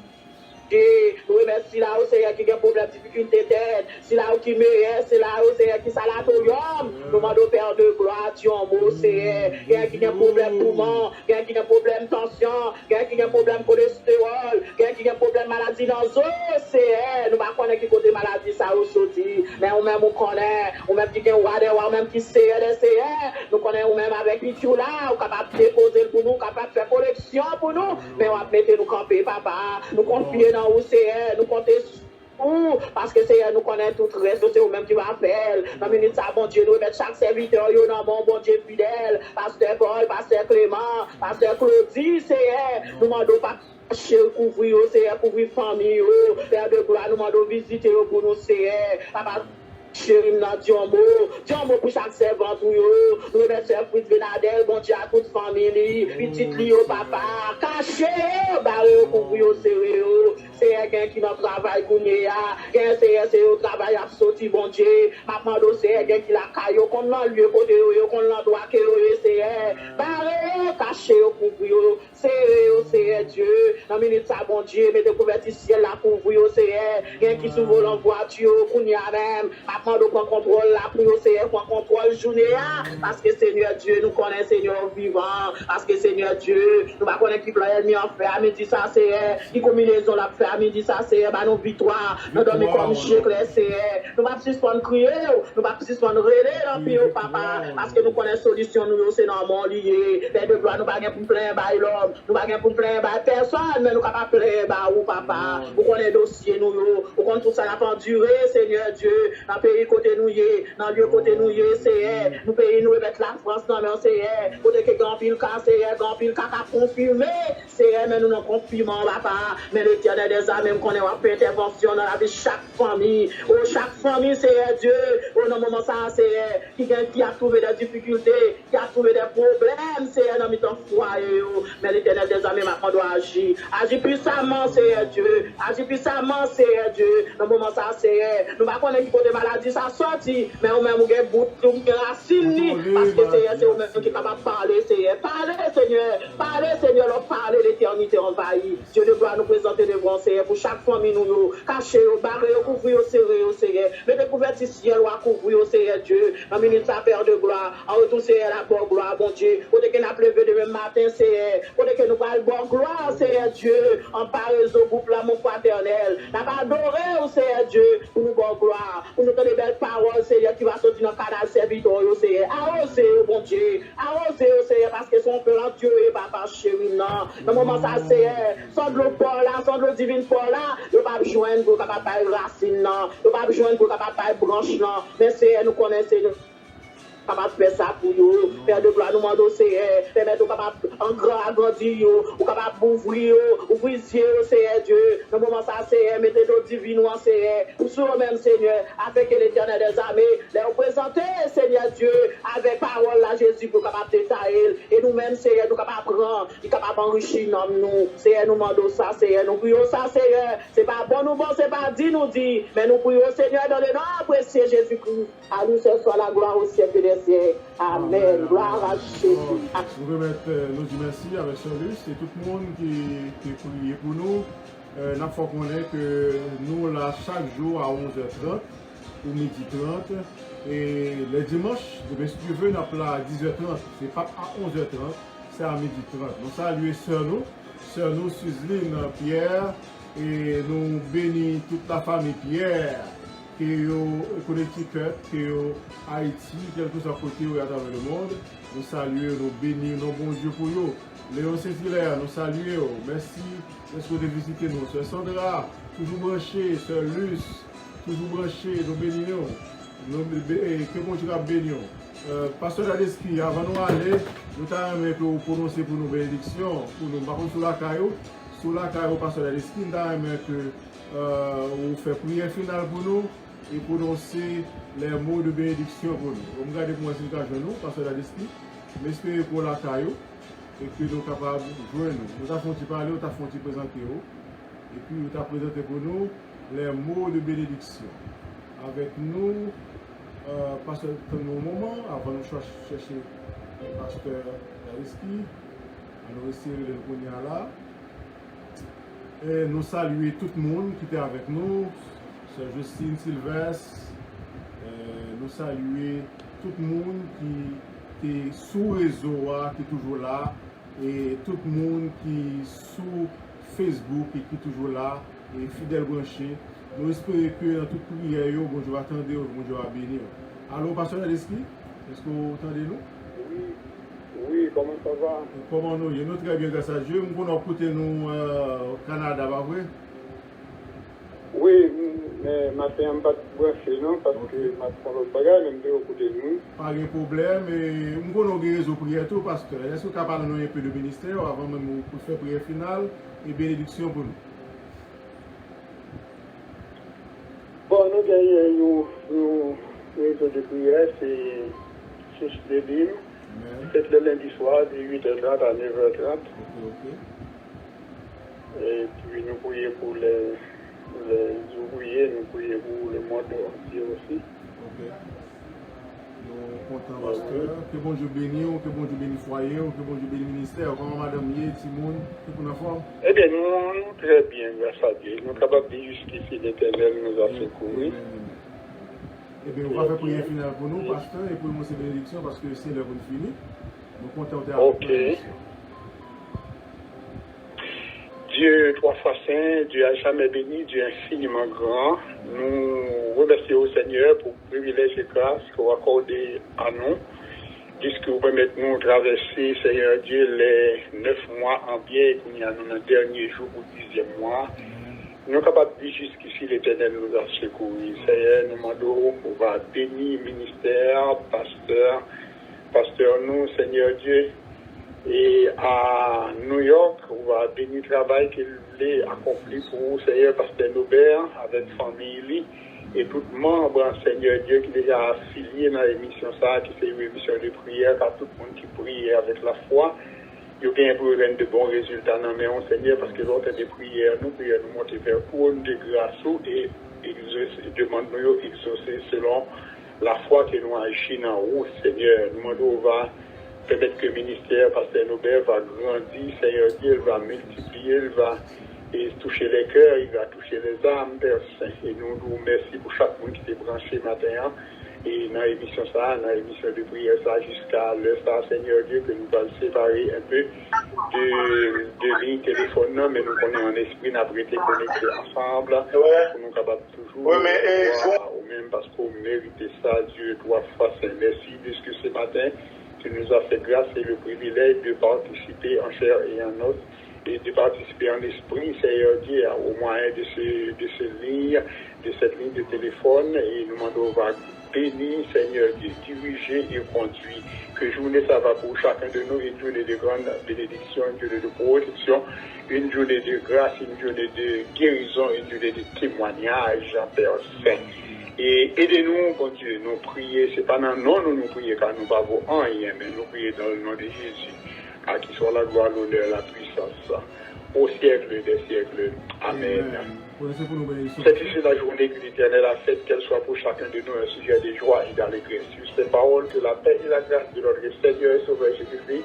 Nous remercions là où c'est qui a un problème de difficulté tête, c'est là où qui meilleur, c'est là où c'est qui sanatorium. Nous demandons Père de gloire, Dieu en mot, c'est qui a un problème poumon, qui a un problème tension, qui a un problème cholestérol, qui a un problème maladie dans l'eau, c'est nous ne connaissons pas qui côté maladie ça ou sorti, mais on même on connaît, on même qui a un même qui sait, nous connaissons ou même avec Pichou là, on capable de déposer pour nous, capable de faire collection pour nous, mais on va mettre nous camper, papa, nous confier dans où c'est, nous comptons parce que c'est nous connaissons tout le reste, c'est vous-même qui m'appelle. Dans la minute, ça, bon Dieu, nous mettre chaque serviteur dans bon Dieu fidèle, Pasteur Paul, Pasteur Clément, Pasteur Claudie, c'est nous demandons pas couvrir, c'est couvrir famille, Père de gloire, nous demandons visiter pour nous, c'est papa. Chérie, Dieu mot pour chaque servant, nous remercions Fritz Benadel, bon Dieu à toute famille, petite Lio, papa, caché, barré, couvrir, c'est quelqu'un qui n'a travail, c'est au travail à sortir, bon Dieu, maman, c'est quelqu'un qui l'a caillé, qu'on l'a lieu, qu'on l'a droit, c'est barré, caché, couvrir, c'est Dieu, dans la minute, ça, bon Dieu, mais découvert ici, la couvrir, c'est quelqu'un qui s'ouvre en voiture, qu'on y a même, de prendre contrôle là pour nous, c'est prendre contrôle journée parce que Seigneur Dieu nous connaît Seigneur vivant, parce que Seigneur Dieu nous pas connaître qui plan ennemi en fait à midi ça c'est qui combinaison la fait à midi ça c'est bah nos victoire nous dormir comme chèque c'est nous pas suspendre crier nous pas suspendre relais là puis papa parce que nous connaissons solution nous c'est normalement lié Père de gloire nous pas gain pour plein bail l'homme nous pas gain pour plein bail personne mais nous capable plein bah ou papa nous connaît dossier nous nous connaît tout ça n'a pas duré Seigneur Dieu dans pays côté nous dans lieu côté nous c'est nous pays nous mettre la France dans mais c'est côté que grand pile cas c'est grand pile cas confirmé c'est mais nous non confirmons papa mais l'Éternel des armées qu'on est en intervention dans la vie chaque famille chaque famille c'est Dieu au moment ça c'est qui a trouvé des difficultés qui a trouvé des problèmes c'est dans mi-temps foyer mais l'Éternel des armées maintenant doit agir puissamment c'est Dieu agir puissamment c'est Dieu dans moment ça c'est nous pas connaître côté maladie ça sorti mais on même gain bout racine parce que c'est au même qui capable parler c'est parler Seigneur leur parler l'éternité envahie Dieu de gloire nous présenter devant Seigneur pour chaque famille nous cacher barrer couvrir serrer Seigneur mais découvert ciel ou couvrir Seigneur Dieu dans minute ça Père de gloire en retour c'est la bonne gloire bon Dieu côté que n'a pleuvé demain matin c'est côté que nous parle bonne gloire Seigneur Dieu en pareil au groupe l'amour fraternel n'a pas adoré Seigneur Dieu pour nous bonne gloire pour nous donner belles paroles Seigneur Seigneur, qui va sortir dans le canal serviteur, Seigneur. Arrosez, bon Dieu. Arrosez, Seigneur, parce que son plan, Dieu et papa chéri, non. Dans le moment, ça, Seigneur, sans de l'eau pour là, sans de l'eau divine pour là, ne pas joindre pour capable de racine, non. Ne pas joindre pour capable de branche, non. Mais Seigneur, nous connaissons, capable de faire ça pour vous, faire de gloire, nous demandons, Seigneur, permettre capable en grand agrandir, ou capable d'ouvrir, ouvrir Dieu, Seigneur Dieu. Dans le moment, ça, Seigneur, mettez nos divines, Seigneur, pour sur même, Seigneur, avec l'Éternel des armées, les représenter, Seigneur Dieu, avec parole là, Jésus, pour capable détailler, et nous-mêmes, Seigneur, nous capable prendre, capable enrichir nous, Seigneur, nous demandons ça, Seigneur, nous prions ça, Seigneur, c'est pas bon, nous bon, c'est pas dit, nous dit, mais nous prions, Seigneur, dans le nom précieux Jésus-Christ, à nous, ce soit la gloire au siècle des siècles. Amen. Gloire à Jésus. Nous remettons nos merci avec Saint-Luc et tout le monde qui prié pour nous. Nous faut connaître que nous, là, chaque jour à 11h30 ou midi 30. Et les dimanches, si tu veux, nous sommes là à 10h30. Ce n'est pas à 11h30, c'est à midi 30. Nous saluons Sœur nous, Suzeline Pierre, et nous bénissons toute la famille Pierre. Qui est au Connecticut, qui est au Haïti, quel que soit côté où il y a dans le monde. Nous saluons, nous bénissons, nous bon Dieu pour eux. Léon Saint-Hilaire, nous saluons. Merci de visiter nous. Sœur Sandra, toujours branché. Sœur Luce, toujours branché. Nous bénissons. Que bon Dieu bénisse. Pasteur Dadeski, avant de nous aller, nous avons prononcé pour nos bénédictions. Pour nous, par contre, sur la caillou, Pasteur Dadeski, nous avons vous fait prière finale pour nous et prononcer les mots de bénédiction pour nous. Vous regardez pour moi si vous avez nous, Pasteur Dadeski, mais espérez pour la caillou et que nous sommes capables de jouer nous. Nous avons parlé, nous avons présenté et puis nous avons présenté pour nous les mots de bénédiction. Avec nous, Pasteur, un moment, avant de chercher Pasteur Dadeski, nous essayer de le là. Et nous saluons tout le monde qui était avec nous, Sœur Justine Sylvestre, nous saluons tout le monde qui est sous réseau, qui est toujours là, et tout le monde qui est sous Facebook et qui est toujours là, et fidèle branché. Nous espérons que dans toute prière, bon Dieu va attendre, bon Dieu va bénir. Allô, Pasteur Dadeski, est-ce que vous entendez nous? Oui, comment ça va? Comment nous? Nous très bien, grâce à Dieu. Nous avons écouté nous au Canada, pas vrai? Oui, mais ma fille n'a pas branché, non, parce que ma fille n'a pas même de écouter nous. Pas de problème. Nous avons des réseaux prières tout, pasteur. Est-ce que vous pouvez parler un peu de ministère avant même de faire prière finale et bénédiction pour nous? Bon, nous avons un réseau de prière, c'est de Bim. C'est le lundi soir de 8h30 à 9h30. Et puis nous prions pour les ouvriers, nous prions pour le monde entier aussi. Nous comptons, pasteur. Que bon Dieu bénisse, que bon Dieu bénisse foyer, que bon Dieu bénisse ministère. Comment madame Yé, Timoun, tout pour la forme? Eh bien, nous très bien, grâce à Dieu. Nous sommes capables de dire jusqu'ici l'Éternel nous a secourus. Eh bien, on va faire prière finale pour nous, pasteur, et pour nous, c'est bénédiction parce que c'est l'heure finie. Nous comptons avec ok. Dieu, trois fois saint, Dieu a jamais béni, Dieu infiniment grand. Nous remercions au Seigneur pour le privilège et grâce qu'il a accordé à nous, puisque vous permettez nous traverser, Seigneur Dieu, les 9 mois en bien et qu'on y a dans le dernier jour ou 10e mois. Nous sommes capables de dire jusqu'ici l'Éternel nous a secourus. Seigneur, nous demandons qu'on va bénir le ministère, pasteur nous, Seigneur Dieu. Et à New York, on va bénir le travail qu'il a accompli pour Seigneur Pasteur Nobert avec famille et tout le membre, Seigneur Dieu, qui est déjà affilié dans l'émission ça, qui fait une émission de prière, car tout le monde qui prie avec la foi. Il y a un de bons résultats dans mais on Seigneur parce que l'autre des prières, nous monter vers couronne de grâce et demandons exaucer selon la foi que nous agissons dans vous, Seigneur. Nous demandons va permettre que le ministère, Pasteur Nobel, va grandir, Seigneur Dieu, il va multiplier, il va toucher les cœurs, il va toucher les âmes, Père Saint. Et nous nous remercions pour chaque monde qui s'est branché matin. Et dans l'émission ça, dans l'émission de prière ça, jusqu'à l'heure ça, Seigneur Dieu, que nous allons séparer un peu de ligne téléphone, mais nous connaissons en esprit, nous avons été connectés ensemble, pour nous capables toujours, ou même parce qu'on mérite ça, Dieu doit faire Saint. Merci, puisque ce matin, tu nous as fait grâce et le privilège de participer en chair et en os, et de participer en esprit, Seigneur Dieu, au moyen de cette ligne de téléphone, et nous demandons béni, Seigneur Dieu, diriger et conduire. Que journée ça va pour chacun de nous, une journée de grande bénédiction, une journée de protection, une journée de grâce, une journée de guérison, une journée de témoignage en Père Saint. Et aidez-nous, bon Dieu, nous prier, c'est pas dans non nous prier car nous n'avons rien, mais nous prier dans le nom de Jésus, à qui soit la gloire, l'honneur, la puissance, au siècle des siècles. Amen. C'est ici la journée que l'Éternel a faite, qu'elle soit pour chacun de nous un sujet de joie et d'allégresse. Sur ces paroles, que la paix et la grâce de notre Seigneur et Sauveur Jésus-Christ,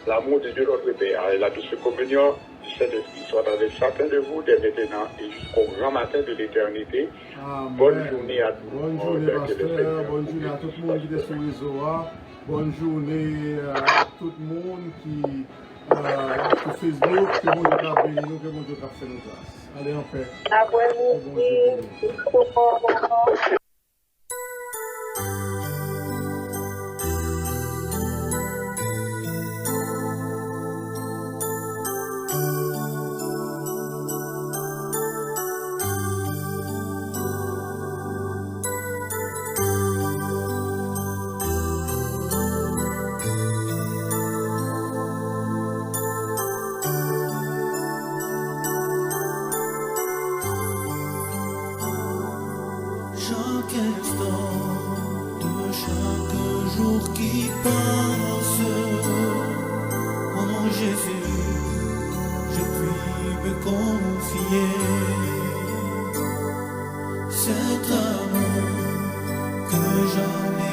l'amour de Dieu notre Père et la douce communion du Saint-Esprit soit avec chacun de vous dès maintenant et jusqu'au grand matin de l'éternité. Bonne journée à tous. Bonne journée, pasteur. Bonne journée à tout le monde qui est sur les réseaux. Bonne journée à tout le monde qui sur Facebook. Que mon Dieu t'a béni nous, que mon Dieu t'a fait nos grâces. Allez en paix. Chaque instant de chaque jour qui passe, en Jésus, je puis me confier. Cet amour que jamais